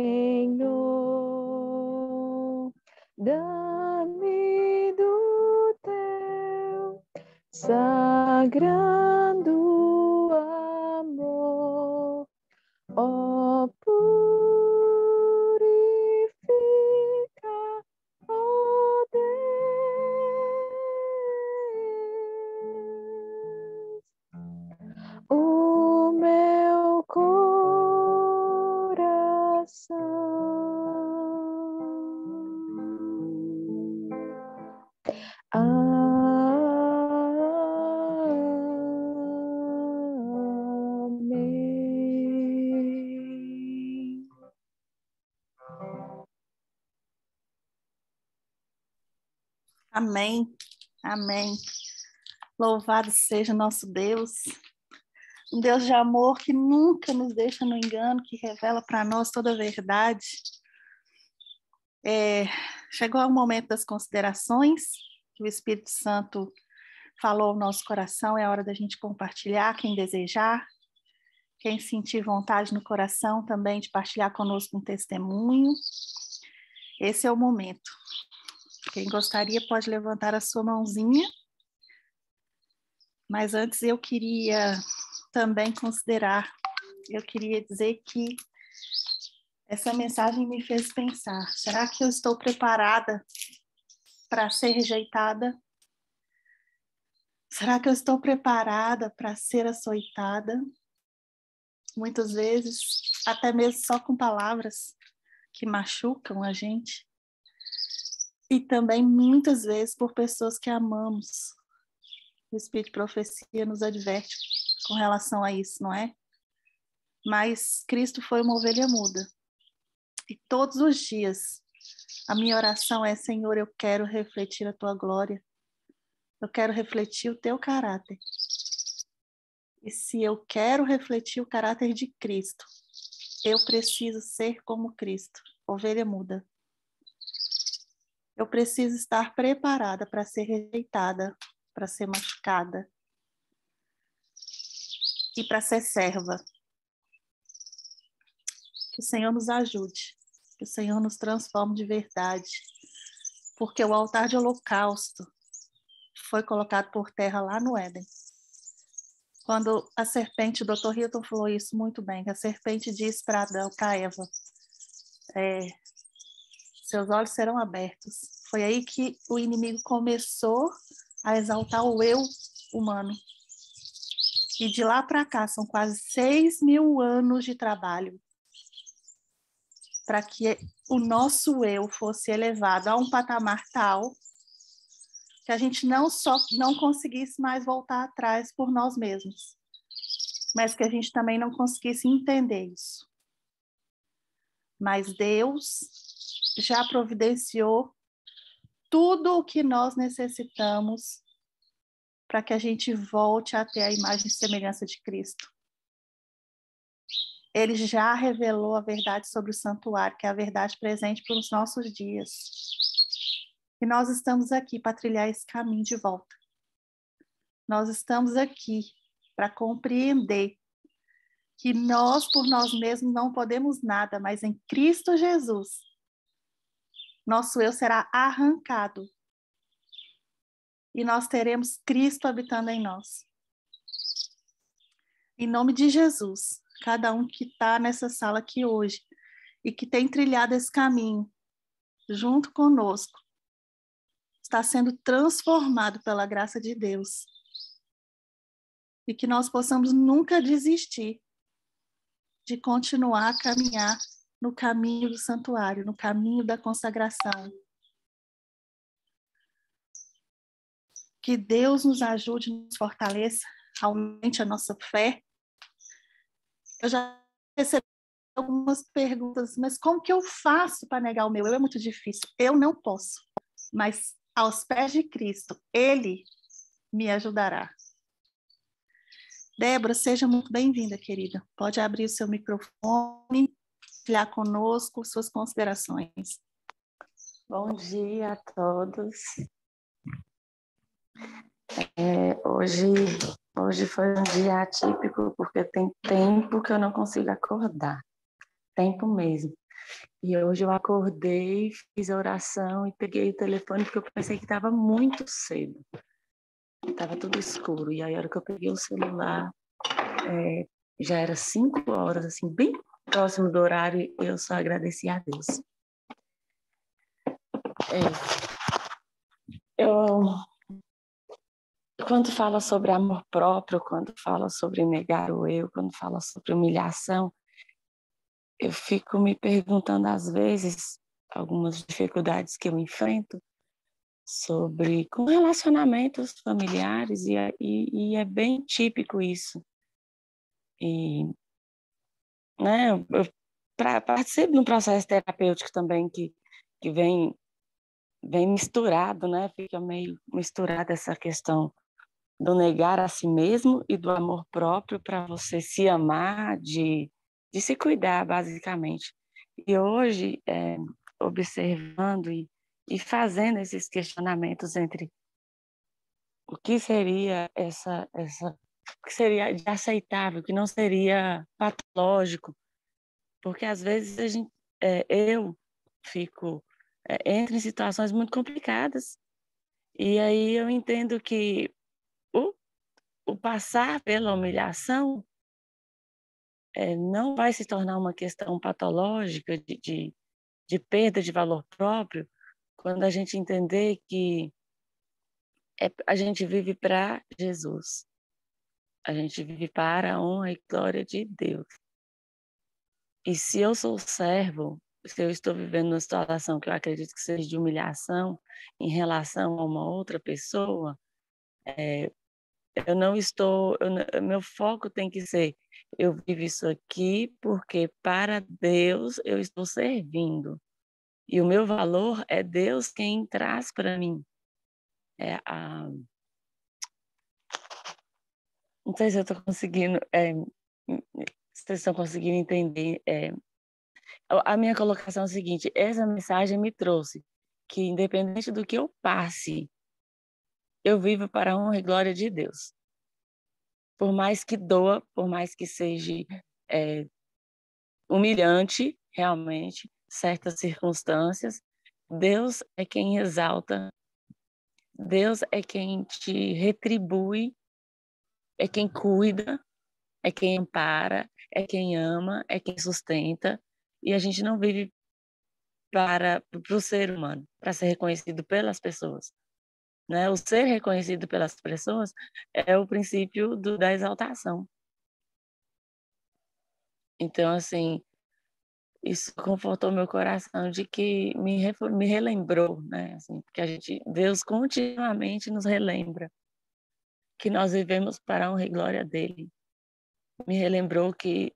Speaker 2: dá-me do teu sagrado amor, ó, purifica, ó Deus, o meu coração. Amém.
Speaker 1: Amém. Amém. Louvado seja nosso Deus. Um Deus de amor que nunca nos deixa no engano, que revela para nós toda a verdade. Chegou o momento das considerações, que o Espírito Santo falou ao nosso coração, é a hora da gente compartilhar, quem desejar, quem sentir vontade no coração também de partilhar conosco um testemunho. Esse é o momento. Quem gostaria pode levantar a sua mãozinha. Mas antes eu queria também considerar, eu queria dizer que essa mensagem me fez pensar, será que eu estou preparada para ser rejeitada? Será que eu estou preparada para ser açoitada? Muitas vezes, até mesmo só com palavras que machucam a gente. E também, muitas vezes, por pessoas que amamos. O Espírito de Profecia nos adverte com relação a isso, não é? Mas Cristo foi uma ovelha muda. E todos os dias, a minha oração é, Senhor, eu quero refletir a Tua glória. Eu quero refletir o Teu caráter. E se eu quero refletir o caráter de Cristo, eu preciso ser como Cristo, ovelha muda. Eu preciso estar preparada para ser rejeitada, para ser machucada e para ser serva. Que o Senhor nos ajude, que o Senhor nos transforme de verdade, porque o altar de holocausto foi colocado por terra lá no Éden. Quando a serpente, o Dr. Hilton falou isso muito bem, que a serpente disse para Adão, para Eva, seus olhos serão abertos. Foi aí que o inimigo começou a exaltar o eu humano. E de lá para cá, são quase 6.000 anos de trabalho para que o nosso eu fosse elevado a um patamar tal que a gente não conseguisse mais voltar atrás por nós mesmos, mas que a gente também não conseguisse entender isso. Mas Deus já providenciou tudo o que nós necessitamos para que a gente volte a ter a imagem e semelhança de Cristo. Ele já revelou a verdade sobre o santuário, que é a verdade presente para os nossos dias. E nós estamos aqui para trilhar esse caminho de volta. Nós estamos aqui para compreender que nós, por nós mesmos, não podemos nada, mas em Cristo Jesus, nosso eu será arrancado. E nós teremos Cristo habitando em nós. Em nome de Jesus, cada um que está nessa sala aqui hoje e que tem trilhado esse caminho junto conosco, está sendo transformado pela graça de Deus. E que nós possamos nunca desistir de continuar a caminhar no caminho do santuário, no caminho da consagração. Que Deus nos ajude, nos fortaleça, aumente a nossa fé. Eu já recebi algumas perguntas, mas como que eu faço para negar o meu eu? É muito difícil. Eu não posso, mas aos pés de Cristo, Ele me ajudará. Débora, seja muito bem-vinda, querida. Pode abrir o seu microfone, compartilhar conosco suas considerações.
Speaker 6: Bom dia a todos. Hoje foi um dia atípico, porque tem tempo que eu não consigo acordar. Tempo mesmo. E hoje eu acordei, fiz a oração e peguei o telefone, porque eu pensei que estava muito cedo. Estava tudo escuro. E aí, a hora que eu peguei o celular, já era 5 horas, assim, bem próximo do horário, e eu só agradeci a Deus. Quando fala sobre amor próprio, quando fala sobre negar o eu, quando fala sobre humilhação, eu fico me perguntando às vezes algumas dificuldades que eu enfrento com relacionamentos familiares e é bem típico isso. E, né, eu participo de um processo terapêutico também que vem misturado, né? Fica meio misturada essa questão do negar a si mesmo e do amor próprio para você se amar, de se cuidar, basicamente. E hoje, observando e fazendo esses questionamentos entre o que seria o que seria de aceitável, o que não seria patológico, porque às vezes eu fico entro em situações muito complicadas e aí eu entendo que o passar pela humilhação não vai se tornar uma questão patológica de perda de valor próprio quando a gente entender que a gente vive para Jesus. A gente vive para a honra e glória de Deus. E se eu sou servo, se eu estou vivendo uma situação que eu acredito que seja de humilhação em relação a uma outra pessoa, eu não estou, meu foco tem que ser, eu vivo isso aqui porque para Deus eu estou servindo. E o meu valor é Deus quem traz para mim. Não sei se eu estou conseguindo, se vocês estão conseguindo entender. A minha colocação é a seguinte, essa mensagem me trouxe que independente do que eu passe, eu vivo para a honra e glória de Deus. Por mais que doa, por mais que seja humilhante, realmente, certas circunstâncias, Deus é quem exalta, Deus é quem te retribui é quem cuida, é quem ampara, é quem ama, é quem sustenta. E a gente não vive para o ser humano, para ser reconhecido pelas pessoas. Né? O ser reconhecido pelas pessoas é o princípio da exaltação. Então, assim, isso confortou meu coração de que me relembrou, né? Assim, porque Deus continuamente nos relembra que nós vivemos para a honra e glória dele. Me relembrou que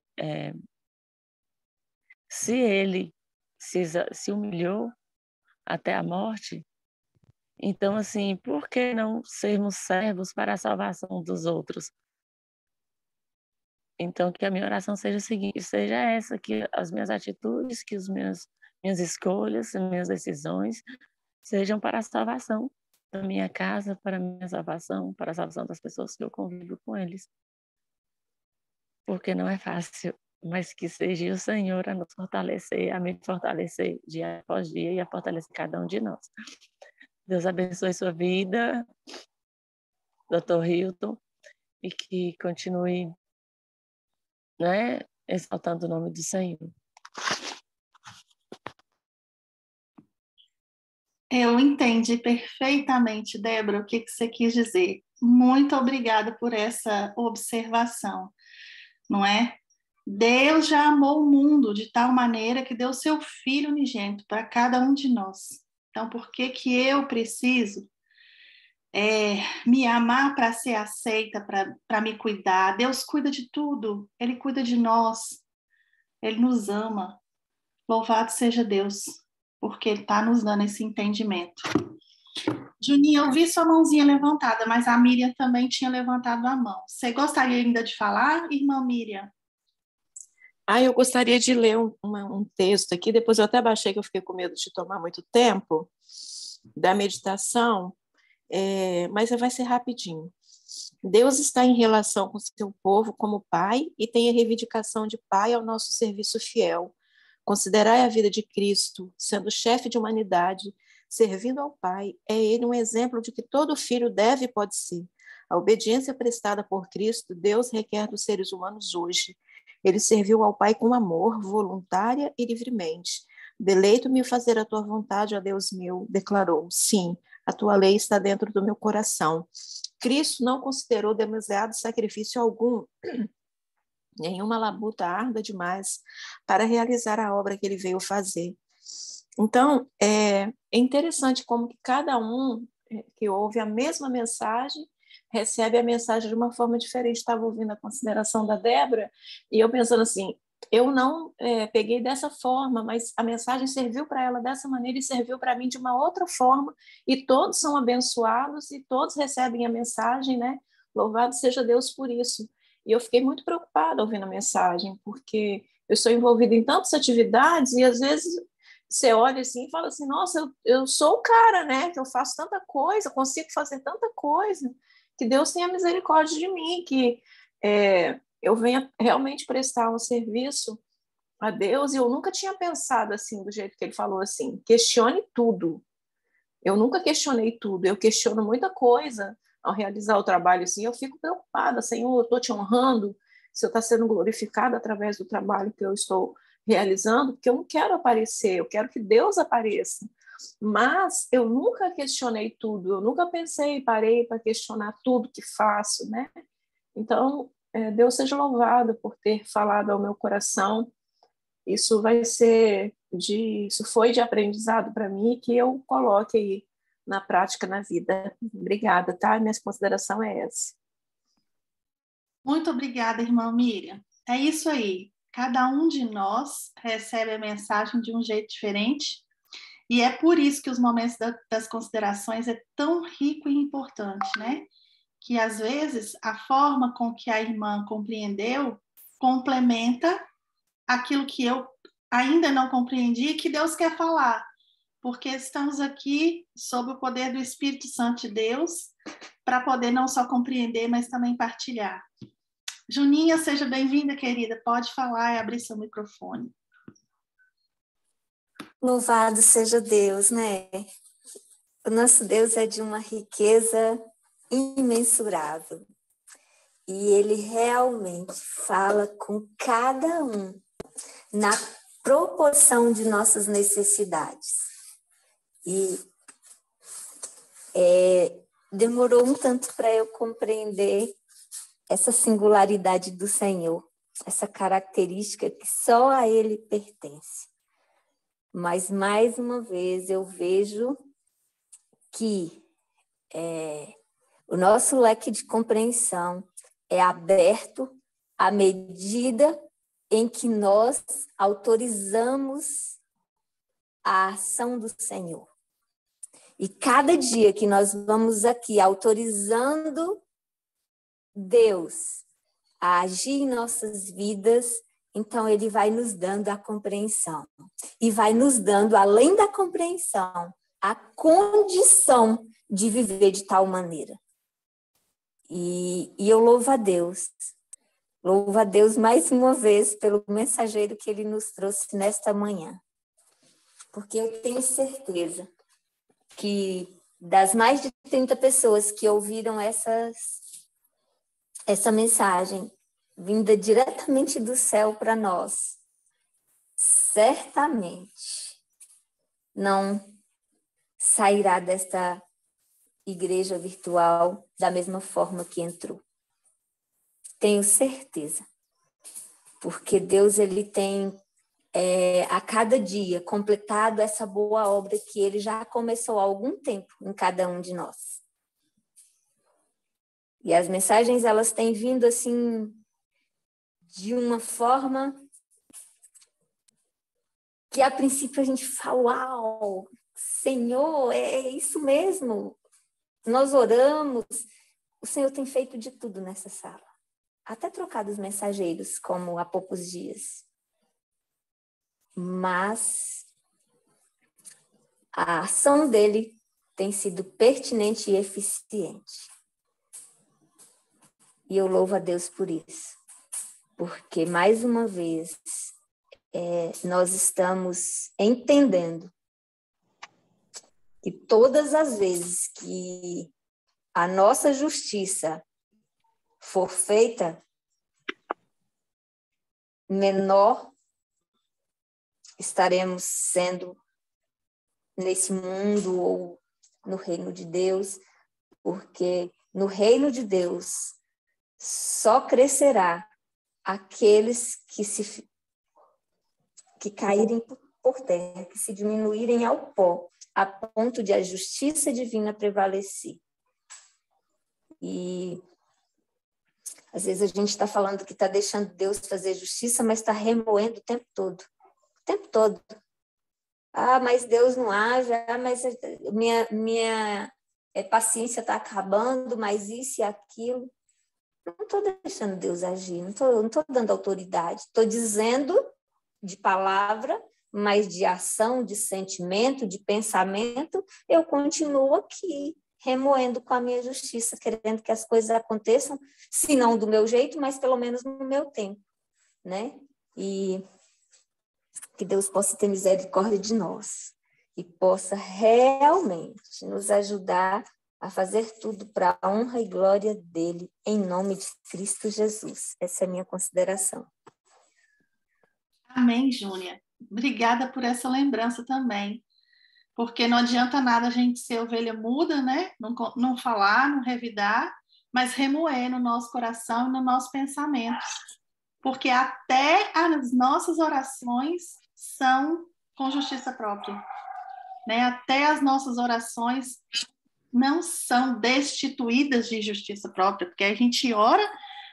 Speaker 6: se ele se humilhou até a morte, então, assim, por que não sermos servos para a salvação dos outros? Então, que a minha oração seja seja essa, que as minhas atitudes, que minhas escolhas, as minhas decisões sejam para a salvação da minha casa, para a minha salvação, para a salvação das pessoas que eu convivo com eles. Porque não é fácil, mas que seja o Senhor a nos fortalecer, a me fortalecer dia após dia e a fortalecer cada um de nós. Deus abençoe sua vida, Dr. Hilton, e que continue, né, exaltando o nome do Senhor.
Speaker 1: Eu entendi perfeitamente, Débora, o que você quis dizer. Muito obrigada por essa observação, não é? Deus já amou o mundo de tal maneira que deu seu Filho unigênito para cada um de nós. Então, por que eu preciso me amar para ser aceita, para me cuidar? Deus cuida de tudo, Ele cuida de nós, Ele nos ama. Louvado seja Deus, porque Ele está nos dando esse entendimento. Juninha, eu vi sua mãozinha levantada, mas a Miriam também tinha levantado a mão. Você gostaria ainda de falar, irmã Miriam?
Speaker 7: Eu gostaria de ler um texto aqui, depois eu até baixei, que eu fiquei com medo de tomar muito tempo, da meditação, mas vai ser rapidinho. Deus está em relação com seu povo como Pai e tem a reivindicação de Pai ao nosso serviço fiel. Considerai a vida de Cristo, sendo chefe de humanidade, servindo ao Pai, é ele um exemplo de que todo filho deve e pode ser. A obediência prestada por Cristo, Deus requer dos seres humanos hoje. Ele serviu ao Pai com amor, voluntária e livremente. Deleito-me em fazer a tua vontade, ó Deus meu, declarou. Sim, a tua lei está dentro do meu coração. Cristo não considerou demasiado sacrifício algum, nenhuma labuta árdua demais para realizar a obra que ele veio fazer. Então, é interessante como que cada um que ouve a mesma mensagem recebe a mensagem de uma forma diferente. Estava ouvindo a consideração da Débora e eu pensando assim, eu não peguei dessa forma, mas a mensagem serviu para ela dessa maneira e serviu para mim de uma outra forma, e todos são abençoados e todos recebem a mensagem, né? Louvado seja Deus por isso. E eu fiquei muito preocupada ouvindo a mensagem, porque eu estou envolvida em tantas atividades e às vezes você olha assim e fala assim, nossa, eu sou o cara, né? Que eu faço tanta coisa, consigo fazer tanta coisa, que Deus tenha misericórdia de mim, que eu venha realmente prestar um serviço a Deus. E eu nunca tinha pensado assim, do jeito que ele falou assim, questione tudo. Eu nunca questionei tudo, eu questiono muita coisa ao realizar o trabalho assim. Eu fico preocupada, Senhor, eu estou te honrando, se eu está sendo glorificado através do trabalho que eu estou realizando, porque eu não quero aparecer, eu quero que Deus apareça. Mas eu nunca questionei tudo, eu nunca parei para questionar tudo que faço, né? Então, Deus seja louvado por ter falado ao meu coração. Isso foi de aprendizado para mim, que eu coloque aí na prática, na vida. Obrigada, tá? Minha consideração é essa.
Speaker 1: Muito obrigada, irmã Miriam. É isso aí. Cada um de nós recebe a mensagem de um jeito diferente, e é por isso que os momentos das considerações é tão rico e importante, né? Que às vezes a forma com que a irmã compreendeu complementa aquilo que eu ainda não compreendi e que Deus quer falar, porque estamos aqui sob o poder do Espírito Santo de Deus para poder não só compreender, mas também partilhar. Juninha, seja bem-vinda, querida. Pode falar e abrir seu microfone.
Speaker 8: Louvado seja Deus, né? O nosso Deus é de uma riqueza imensurável. e ele realmente fala com cada um na proporção de nossas necessidades. E demorou um tanto para eu compreender essa singularidade do Senhor, essa característica que só a Ele pertence. Mas, mais uma vez, eu vejo que o nosso leque de compreensão é aberto à medida em que nós autorizamos a ação do Senhor. E cada dia que nós vamos aqui autorizando Deus a agir em nossas vidas, então Ele vai nos dando a compreensão. E vai nos dando, além da compreensão, a condição de viver de tal maneira. E eu louvo a Deus. Louvo a Deus mais uma vez pelo mensageiro que Ele nos trouxe nesta manhã. Porque eu tenho certeza que das mais de 30 pessoas que ouviram essa mensagem vinda diretamente do céu para nós, certamente não sairá desta igreja virtual da mesma forma que entrou. Tenho certeza, porque Deus ele tem a cada dia completado essa boa obra que Ele já começou há algum tempo em cada um de nós. E as mensagens elas têm vindo assim de uma forma que a princípio a gente fala, uau, Senhor, é isso mesmo. Nós oramos, o Senhor tem feito de tudo nessa sala. Até trocado os mensageiros, como há poucos dias. Mas a ação dele tem sido pertinente e eficiente. E eu louvo a Deus por isso. Porque, mais uma vez, nós estamos entendendo que todas as vezes que a nossa justiça for feita, menor estaremos sendo nesse mundo ou no reino de Deus, porque no reino de Deus só crescerá aqueles que caírem por terra, que se diminuírem ao pó, a ponto de a justiça divina prevalecer. E às vezes a gente está falando que está deixando Deus fazer justiça, mas está remoendo o tempo todo. O tempo todo. Ah, mas Deus não age, mas minha paciência está acabando, mas isso e aquilo. Não estou deixando Deus agir, não estou dando autoridade. Estou dizendo de palavra, mas de ação, de sentimento, de pensamento, eu continuo aqui, remoendo com a minha justiça, querendo que as coisas aconteçam, se não do meu jeito, mas pelo menos no meu tempo, né? E que Deus possa ter misericórdia de nós e possa realmente nos ajudar a fazer tudo para a honra e glória dele, em nome de Cristo Jesus. Essa é a minha consideração.
Speaker 9: Amém, Júnia. Obrigada por essa lembrança também. Porque não adianta nada a gente ser ovelha muda, né? Não falar, não revidar, mas remoer no nosso coração e no nosso pensamento. Porque até as nossas orações são com justiça própria. Né? Até as nossas orações não são destituídas de justiça própria, porque a gente ora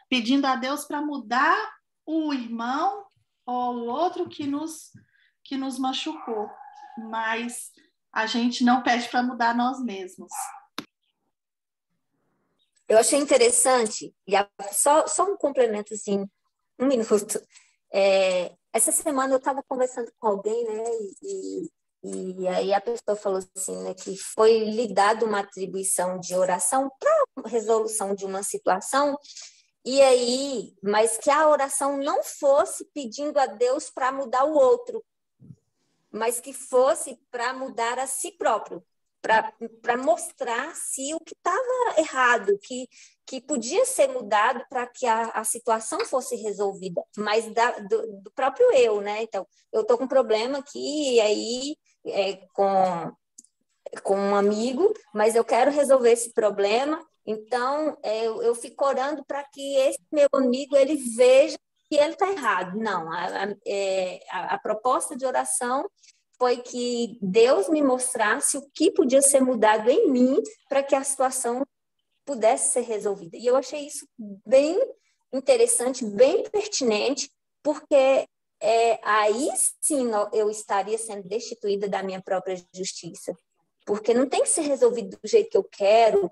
Speaker 9: pedindo a Deus para mudar o irmão ou o outro que nos machucou. Mas a gente não pede para mudar nós mesmos.
Speaker 8: Eu achei interessante, e só um complemento, assim, um minuto. Essa semana eu estava conversando com alguém, né, e aí a pessoa falou assim, né, que foi lhe dada uma atribuição de oração para resolução de uma situação, e aí, mas que a oração não fosse pedindo a Deus para mudar o outro, mas que fosse para mudar a si próprio, para mostrar-se o que estava errado, que que podia ser mudado para que a situação fosse resolvida, mas do próprio eu, né? Então, eu estou com um problema aqui, e aí com um amigo, mas eu quero resolver esse problema, então eu fico orando para que esse meu amigo ele veja que ele está errado. Não, a proposta de oração foi que Deus me mostrasse o que podia ser mudado em mim para que a situação pudesse ser resolvida. E eu achei isso bem interessante, bem pertinente, porque aí sim eu estaria sendo destituída da minha própria justiça. Porque não tem que ser resolvido do jeito que eu quero,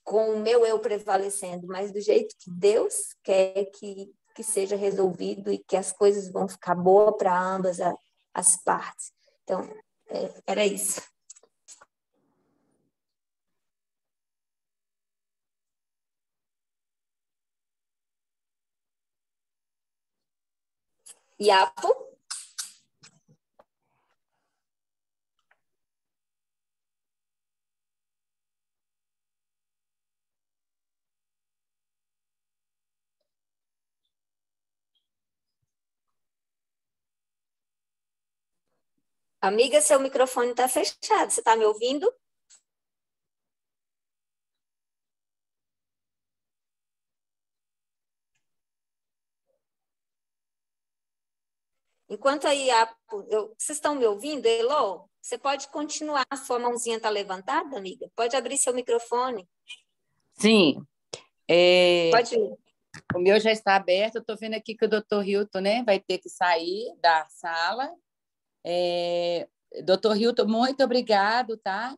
Speaker 8: com o meu eu prevalecendo, mas do jeito que Deus quer que seja resolvido e que as coisas vão ficar boas para ambas as partes. Então, era isso. Iapo? Amiga, seu microfone está fechado. Você está me ouvindo? Enquanto aí, vocês estão me ouvindo, Elô? Você pode continuar, a sua mãozinha está levantada, amiga? Pode abrir seu microfone.
Speaker 10: Sim.
Speaker 8: Pode ir.
Speaker 10: O meu já está aberto. Eu estou vendo aqui que o Dr. Hilton, né, vai ter que sair da sala. Dr. Hilton, muito obrigado, tá?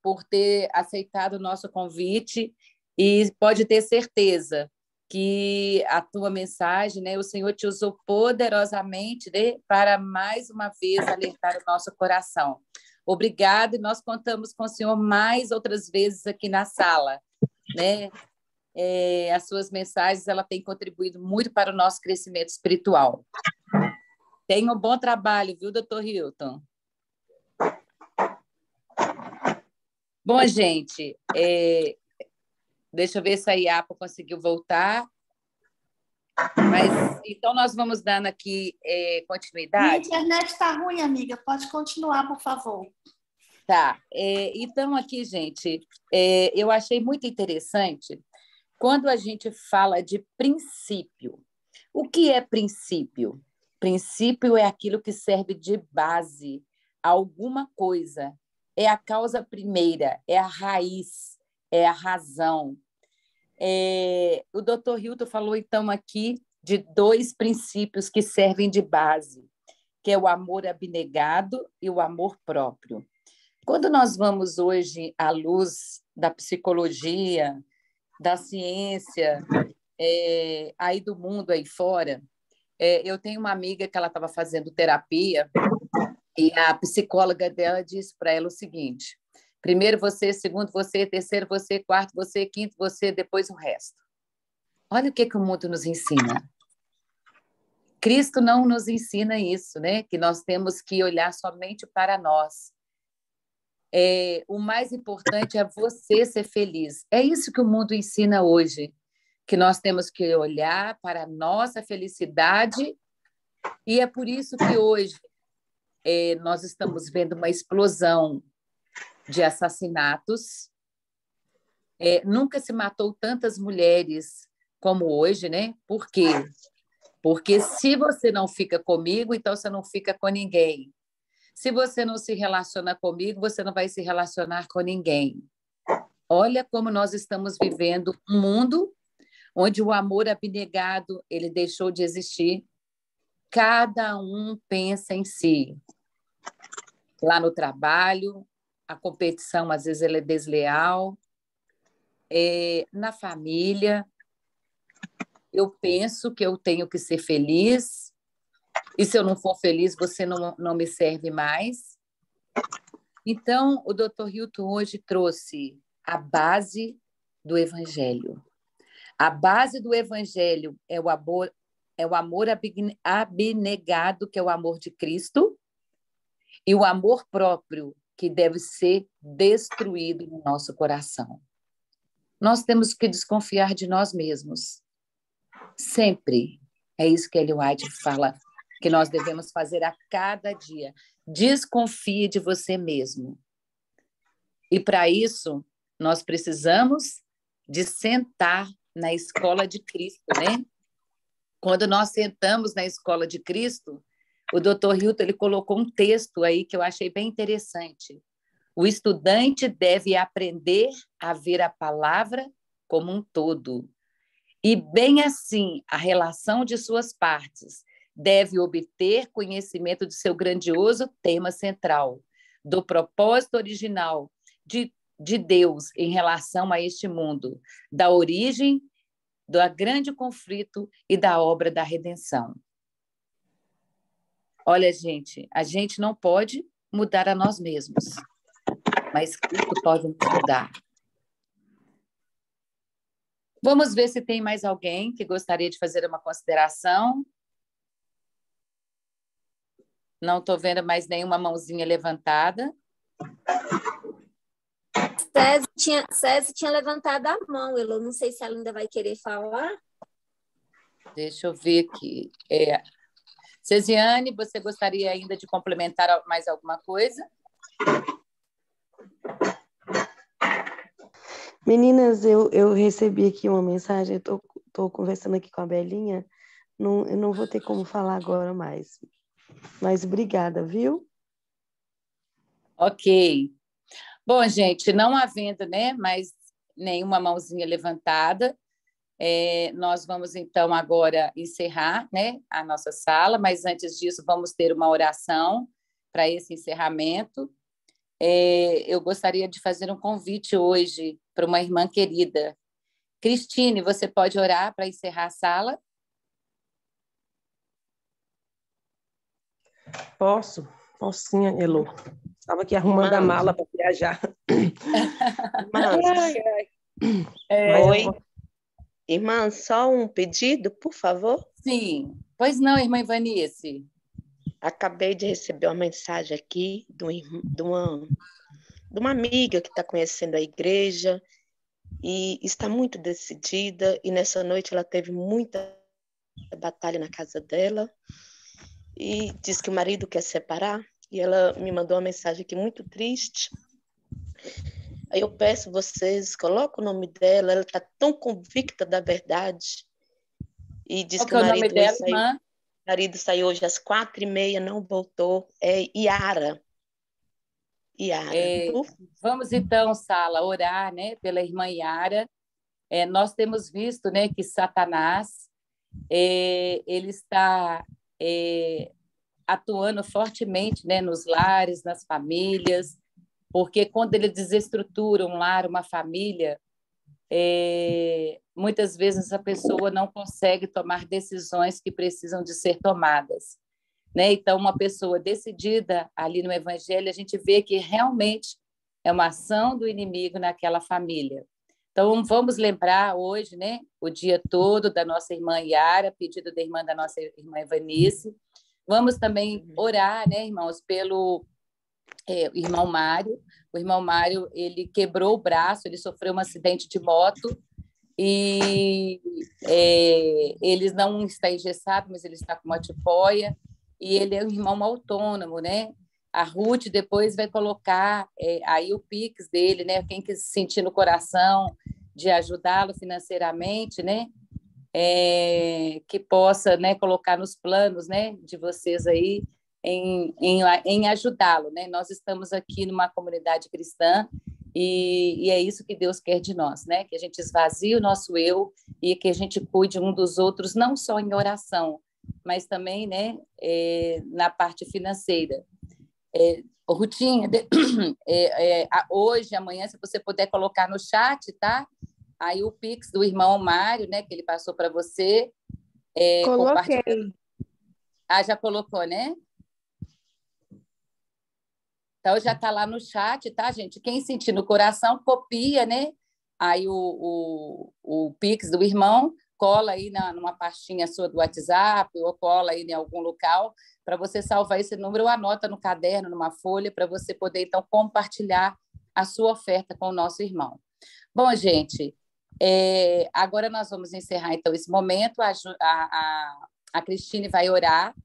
Speaker 10: Por ter aceitado o nosso convite, e pode ter certeza que a tua mensagem, né, o Senhor te usou poderosamente, né, para mais uma vez alertar o nosso coração. Obrigada, e nós contamos com o Senhor mais outras vezes aqui na sala, né? As suas mensagens, ela tem contribuído muito para o nosso crescimento espiritual. Tenha um bom trabalho, viu, Dr. Hilton? Bom, gente, deixa eu ver se a Iapo conseguiu voltar. Mas, então, nós vamos dando aqui continuidade.
Speaker 9: Minha internet está ruim, amiga. Pode continuar, por favor.
Speaker 10: Tá. Então, aqui, gente, eu achei muito interessante quando a gente fala de princípio. O que é princípio? Princípio é aquilo que serve de base a alguma coisa. É a causa primeira, é a raiz, é a razão. O Dr. Hilton falou, então, aqui de 2 princípios que servem de base, que é o amor abnegado e o amor próprio. Quando nós vamos hoje à luz da psicologia, da ciência, aí do mundo aí fora, eu tenho uma amiga que ela estava fazendo terapia e a psicóloga dela disse para ela o seguinte: primeiro você, segundo você, terceiro você, quarto você, quinto você, depois o resto. Olha o que o mundo nos ensina. Cristo não nos ensina isso, né? Que nós temos que olhar somente para nós. O mais importante é você ser feliz. É isso que o mundo ensina hoje, que nós temos que olhar para a nossa felicidade, e é por isso que hoje nós estamos vendo uma explosão de assassinatos. Nunca se matou tantas mulheres como hoje, né? Por quê? Porque se você não fica comigo, então você não fica com ninguém. Se você não se relaciona comigo, você não vai se relacionar com ninguém. Olha como nós estamos vivendo um mundo onde o amor abnegado ele deixou de existir. Cada um pensa em si. Lá no trabalho, a competição, às vezes, ela é desleal. Na família, eu penso que eu tenho que ser feliz, e se eu não for feliz, você não me serve mais. Então, o Dr. Hilton hoje trouxe a base do Evangelho. A base do Evangelho é o amor abnegado, que é o amor de Cristo, e o amor próprio, que deve ser destruído no nosso coração. nós temos que desconfiar de nós mesmos. Sempre. É isso que Ellen White fala, que nós devemos fazer a cada dia. Desconfie de você mesmo. E para isso, nós precisamos de sentar na escola de Cristo, né? Quando nós sentamos na escola de Cristo, o Dr. Hilton ele colocou um texto aí que eu achei bem interessante. O estudante deve aprender a ver a palavra como um todo. E, bem assim, a relação de suas partes deve obter conhecimento de seu grandioso tema central, do propósito original de Deus em relação a este mundo, da origem do grande conflito e da obra da redenção. Olha, gente, a gente não pode mudar a nós mesmos, mas Cristo pode nos mudar. Vamos ver se tem mais alguém que gostaria de fazer uma consideração. Não estou vendo mais nenhuma mãozinha levantada.
Speaker 8: César tinha levantado a mão, eu não sei se ela ainda vai querer falar.
Speaker 10: Deixa eu ver aqui. Cesiane, você gostaria ainda de complementar mais alguma coisa?
Speaker 11: Meninas, eu recebi aqui uma mensagem, estou conversando aqui com a Belinha, eu não vou ter como falar agora mais. Mas obrigada, viu?
Speaker 10: Ok. Bom, gente, não havendo, né, mais nenhuma mãozinha levantada, nós vamos, então, agora encerrar, né, a nossa sala, mas antes disso, vamos ter uma oração para esse encerramento. Eu gostaria de fazer um convite hoje para uma irmã querida. Cristine, você pode orar para encerrar a sala?
Speaker 12: Posso sim, Elo. Estava aqui arrumando a mala para viajar.
Speaker 13: Oi. Irmã, só um pedido, por favor?
Speaker 10: Sim. Pois não, irmã Ivanice?
Speaker 13: Acabei de receber uma mensagem aqui de uma amiga que está conhecendo a igreja e está muito decidida, e nessa noite ela teve muita batalha na casa dela e diz que o marido quer separar, e ela me mandou uma mensagem aqui muito triste. Aí eu peço vocês, coloca o nome dela, ela está tão convicta da verdade, e diz que o marido saiu hoje às 4h30, não voltou. É Yara.
Speaker 10: Vamos então, Sala, orar, né, pela irmã Yara. Nós temos visto, né, que Satanás ele está atuando fortemente, né, nos lares, nas famílias, porque quando ele desestrutura um lar, uma família, muitas vezes a pessoa não consegue tomar decisões que precisam de ser tomadas, né? Então, uma pessoa decidida ali no Evangelho, a gente vê que realmente é uma ação do inimigo naquela família. Então, vamos lembrar hoje, né, o dia todo da nossa irmã Yara, pedido da nossa irmã Ivanice. Vamos também orar, né, irmãos, pelo irmão Mário. O irmão Mário, ele quebrou o braço, ele sofreu um acidente de moto e ele não está engessado, mas ele está com uma tipoia e ele é um irmão autônomo, né? A Ruth depois vai colocar aí o Pix dele, né? Quem que se sentir no coração de ajudá-lo financeiramente, né? Que possa, né, colocar nos planos, né, de vocês aí em ajudá-lo, né? Nós estamos aqui numa comunidade cristã e é isso que Deus quer de nós, né? Que a gente esvazie o nosso eu e que a gente cuide um dos outros, não só em oração, mas também, né, na parte financeira. Rutinha, hoje, amanhã, se você puder colocar no chat, tá? Aí o Pix do irmão Mário, né, que ele passou para você.
Speaker 2: Coloquei.
Speaker 10: Já colocou, né? Então, já está lá no chat, tá, gente? Quem sentir no coração, copia, né? Aí o Pix do irmão, cola aí numa pastinha sua do WhatsApp ou cola aí em algum local para você salvar esse número ou anota no caderno, numa folha, para você poder, então, compartilhar a sua oferta com o nosso irmão. Bom, gente, Agora nós vamos encerrar, então, esse momento. A Cristine vai orar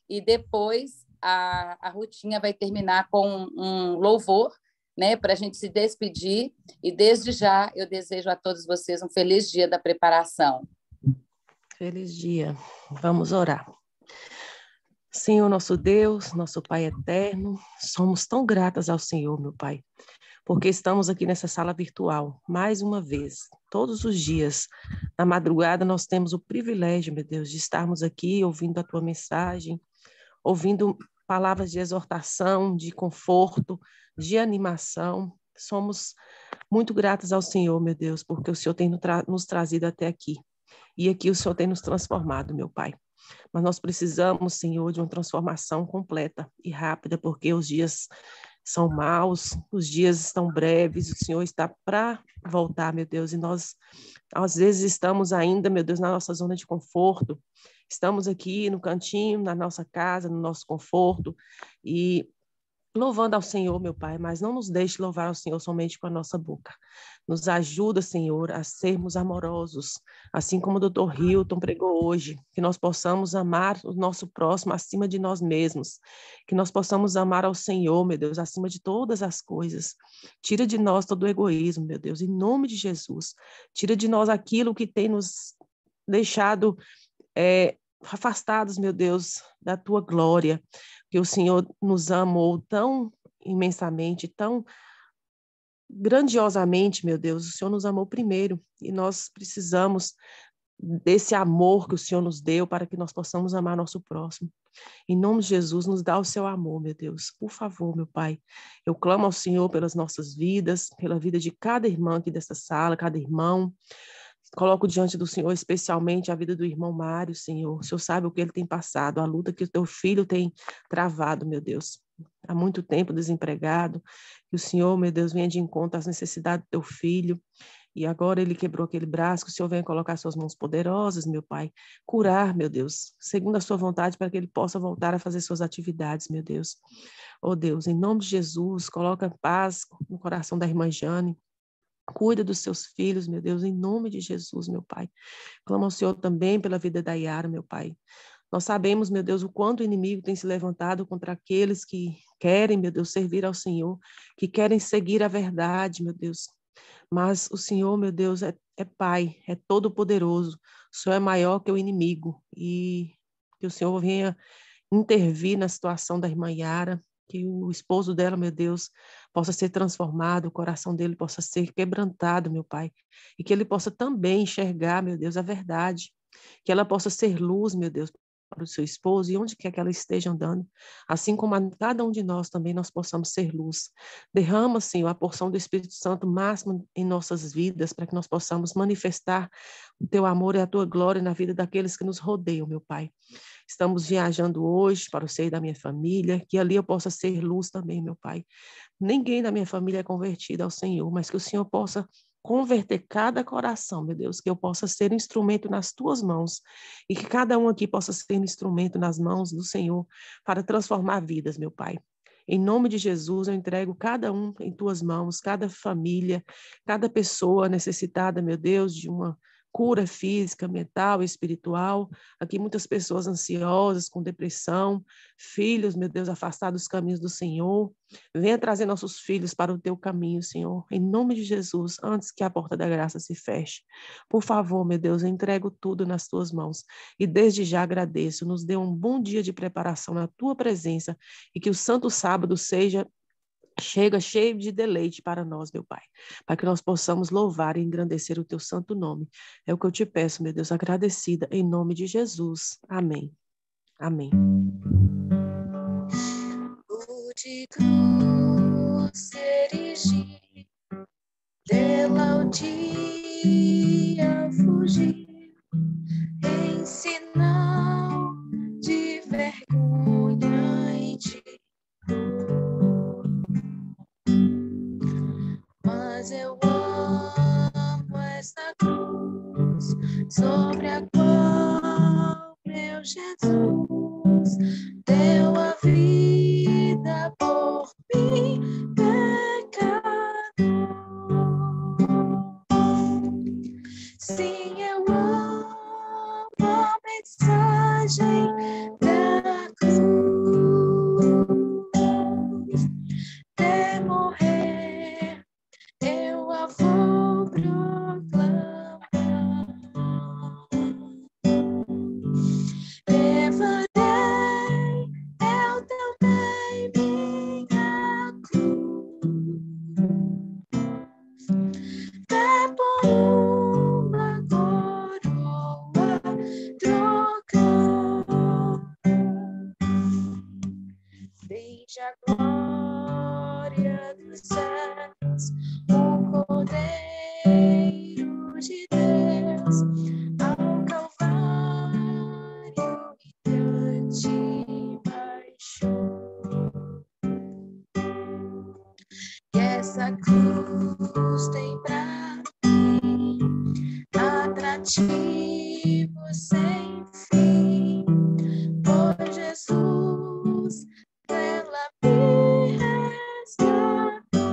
Speaker 10: e depois a Rutinha vai terminar com um louvor, né, para a gente se despedir. E desde já eu desejo a todos vocês um feliz dia da preparação.
Speaker 12: Feliz dia. Vamos orar. Senhor, nosso Deus, nosso Pai eterno, somos tão gratas ao Senhor, meu Pai, porque estamos aqui nessa sala virtual, mais uma vez, todos os dias. Na madrugada nós temos o privilégio, meu Deus, de estarmos aqui ouvindo a Tua mensagem, ouvindo palavras de exortação, de conforto, de animação. Somos muito gratas ao Senhor, meu Deus, porque o Senhor tem nos trazido até aqui. E aqui o Senhor tem nos transformado, meu Pai. Mas nós precisamos, Senhor, de uma transformação completa e rápida, porque os dias são maus, os dias estão breves, o Senhor está para voltar, meu Deus, e nós, às vezes, estamos ainda, meu Deus, na nossa zona de conforto, estamos aqui no cantinho, na nossa casa, no nosso conforto, e louvando ao Senhor, meu Pai, mas não nos deixe louvar ao Senhor somente com a nossa boca. Nos ajuda, Senhor, a sermos amorosos, assim como o Dr. Hilton pregou hoje, que nós possamos amar o nosso próximo acima de nós mesmos, que nós possamos amar ao Senhor, meu Deus, acima de todas as coisas. Tira de nós todo o egoísmo, meu Deus, em nome de Jesus. Tira de nós aquilo que tem nos deixado afastados, meu Deus, da Tua glória, que o Senhor nos amou tão imensamente, tão grandiosamente, meu Deus, o Senhor nos amou primeiro e nós precisamos desse amor que o Senhor nos deu para que nós possamos amar nosso próximo. Em nome de Jesus, nos dá o seu amor, meu Deus, por favor, meu Pai. Eu clamo ao Senhor pelas nossas vidas, pela vida de cada irmã aqui dessa sala, cada irmão. Coloco diante do Senhor especialmente a vida do irmão Mário, Senhor. O Senhor sabe o que ele tem passado, a luta que o teu filho tem travado, meu Deus. Há muito tempo desempregado. Que o Senhor, meu Deus, venha de encontro às necessidades do teu filho. E agora ele quebrou aquele braço, que o Senhor venha colocar suas mãos poderosas, meu Pai. Curar, meu Deus, segundo a sua vontade, para que ele possa voltar a fazer suas atividades, meu Deus. Oh Deus, em nome de Jesus, coloca paz no coração da irmã Jane. Cuida dos seus filhos, meu Deus, em nome de Jesus, meu Pai. Clamo ao Senhor também pela vida da Yara, meu Pai. Nós sabemos, meu Deus, o quanto o inimigo tem se levantado contra aqueles que querem, meu Deus, servir ao Senhor, que querem seguir a verdade, meu Deus. Mas o Senhor, meu Deus, é Pai, é todo-poderoso. O Senhor é maior que o inimigo. E que o Senhor venha intervir na situação da irmã Yara, que o esposo dela, meu Deus, possa ser transformado, o coração dele possa ser quebrantado, meu Pai, e que ele possa também enxergar, meu Deus, a verdade, que ela possa ser luz, meu Deus, para o seu esposo e onde quer que ela esteja andando, assim como a cada um de nós também nós possamos ser luz. Derrama, Senhor, a porção do Espírito Santo máximo em nossas vidas, para que nós possamos manifestar o teu amor e a tua glória na vida daqueles que nos rodeiam, meu Pai. Estamos viajando hoje para o seio da minha família, que ali eu possa ser luz também, meu Pai. Ninguém da minha família é convertido ao Senhor, mas que o Senhor possa converter cada coração, meu Deus, que eu possa ser instrumento nas tuas mãos e que cada um aqui possa ser instrumento nas mãos do Senhor para transformar vidas, meu Pai. Em nome de Jesus, eu entrego cada um em tuas mãos, cada família, cada pessoa necessitada, meu Deus, de uma cura física, mental, espiritual. Aqui muitas pessoas ansiosas, com depressão, filhos, meu Deus, afastados dos caminhos do Senhor. Venha trazer nossos filhos para o teu caminho, Senhor, em nome de Jesus, antes que a porta da graça se feche. Por favor, meu Deus, eu entrego tudo nas tuas mãos e desde já agradeço. Nos dê um bom dia de preparação na tua presença e que o Santo Sábado chega cheio de deleite para nós, meu Pai, para que nós possamos louvar e engrandecer o teu santo nome. É o que eu te peço, meu Deus, agradecida, em nome de Jesus. Amém. Amém.
Speaker 14: De cruz erigir, dela o dia fugir, em sinal de vergonha e de dor. Mas eu amo essa cruz, sobre a qual meu Jesus deu a vida por mim, pecador. da cruz. Até morrer, eu a vou proclamar. Levarei eu também minha cruz, até por uma coroa trocar. Desde a glória dos céus, o Cordeiro de Deus, ao Calvário humilhante baixou. E essa cruz tem pra mim atrativo sem fim, pois Jesus ela me resgatou.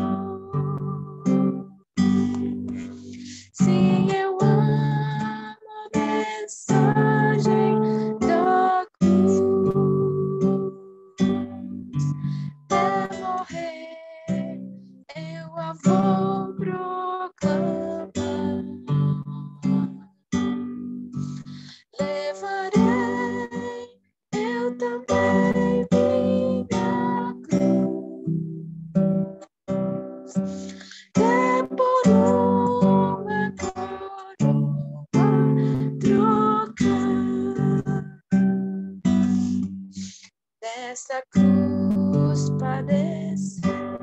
Speaker 14: Sim, eu amo a mensagem da cruz. Até morrer, eu a vou proclamar. Levarei eu também minha cruz, até por uma coroa trocar. Dessa cruz padeceu,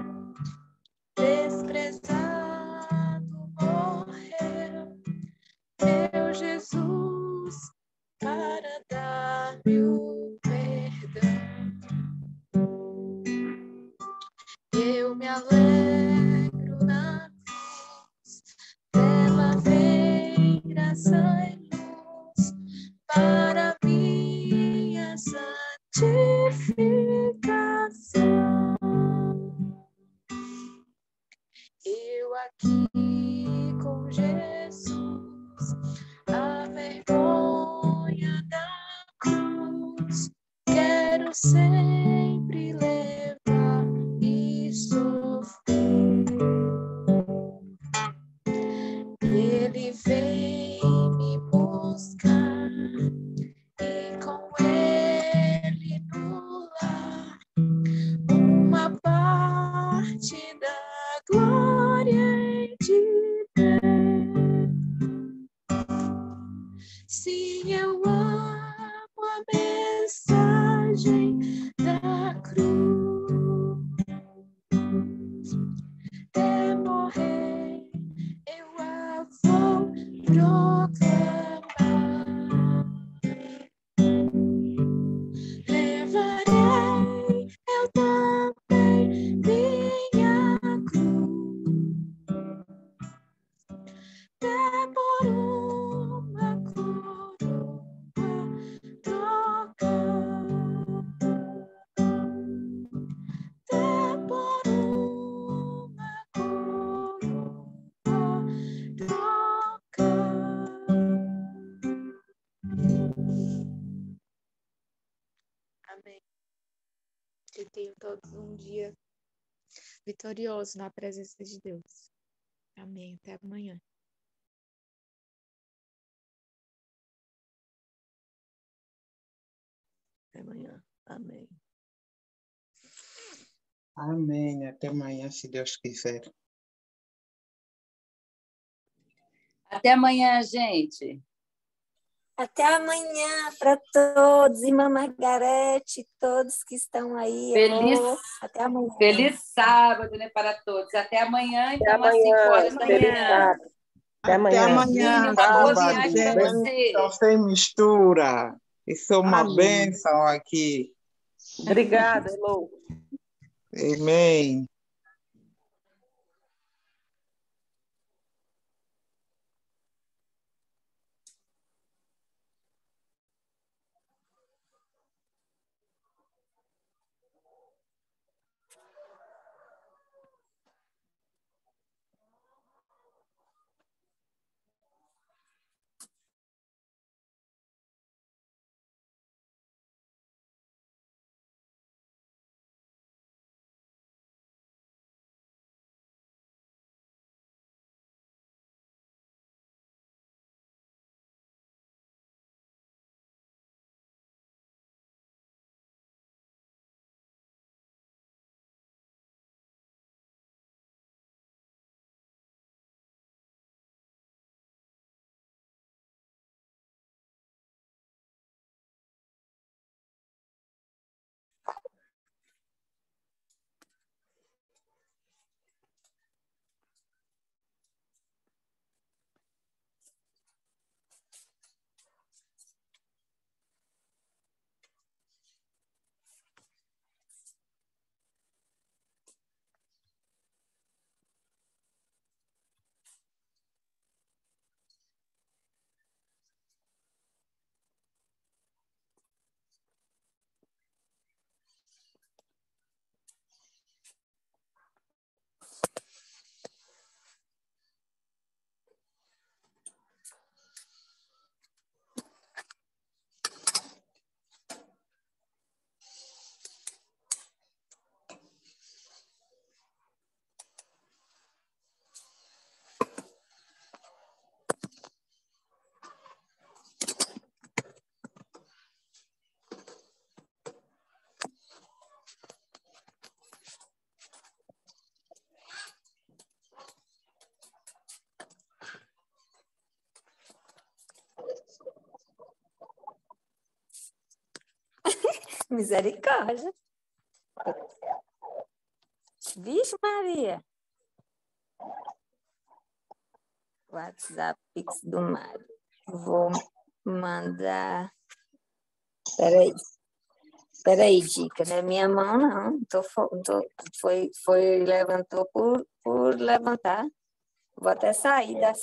Speaker 14: desprezado morreu, meu Jesus, para dar-me o perdão. Eu me alegro na cruz, dela vem graça e luz para minha santificação. Eu aqui com Jesus, a vergonha da cruz, quero sempre levar e sofrer. Ele vem me buscar e com ele no lar uma parte da glória em de ver. Sim, eu amo a mensagem da cruz. Até morrer, eu a vou proclamar. Levarei eu também minha cruz, até por uma coroa trocar. Até por uma coroa trocar. Amém. Que tenham todos um dia vitorioso na presença de Deus. Amém. Até amanhã. Até amanhã. Amém.
Speaker 15: Amém. Até amanhã, se Deus quiser.
Speaker 10: Até amanhã, gente.
Speaker 8: Até amanhã para todos, irmã Margarete, todos que estão aí.
Speaker 10: Feliz,
Speaker 8: até amanhã.
Speaker 10: Feliz sábado, né, para todos. Até amanhã, então,
Speaker 13: amanhã,
Speaker 10: às 5 horas da
Speaker 13: feliz
Speaker 10: manhã.
Speaker 13: sábado. Até amanhã.
Speaker 15: Amanhã,
Speaker 10: Uma boa
Speaker 15: sábado.
Speaker 10: viagem para você.
Speaker 15: Bênção sem mistura. Isso é uma
Speaker 13: Amém.
Speaker 15: bênção aqui.
Speaker 13: Obrigada, Elô.
Speaker 15: Amém.
Speaker 8: Misericórdia. Vixe, Maria. WhatsApp Pix do Mário. Vou mandar. Peraí, Dica, não é minha mão, não. Foi levantou por levantar. Vou até sair da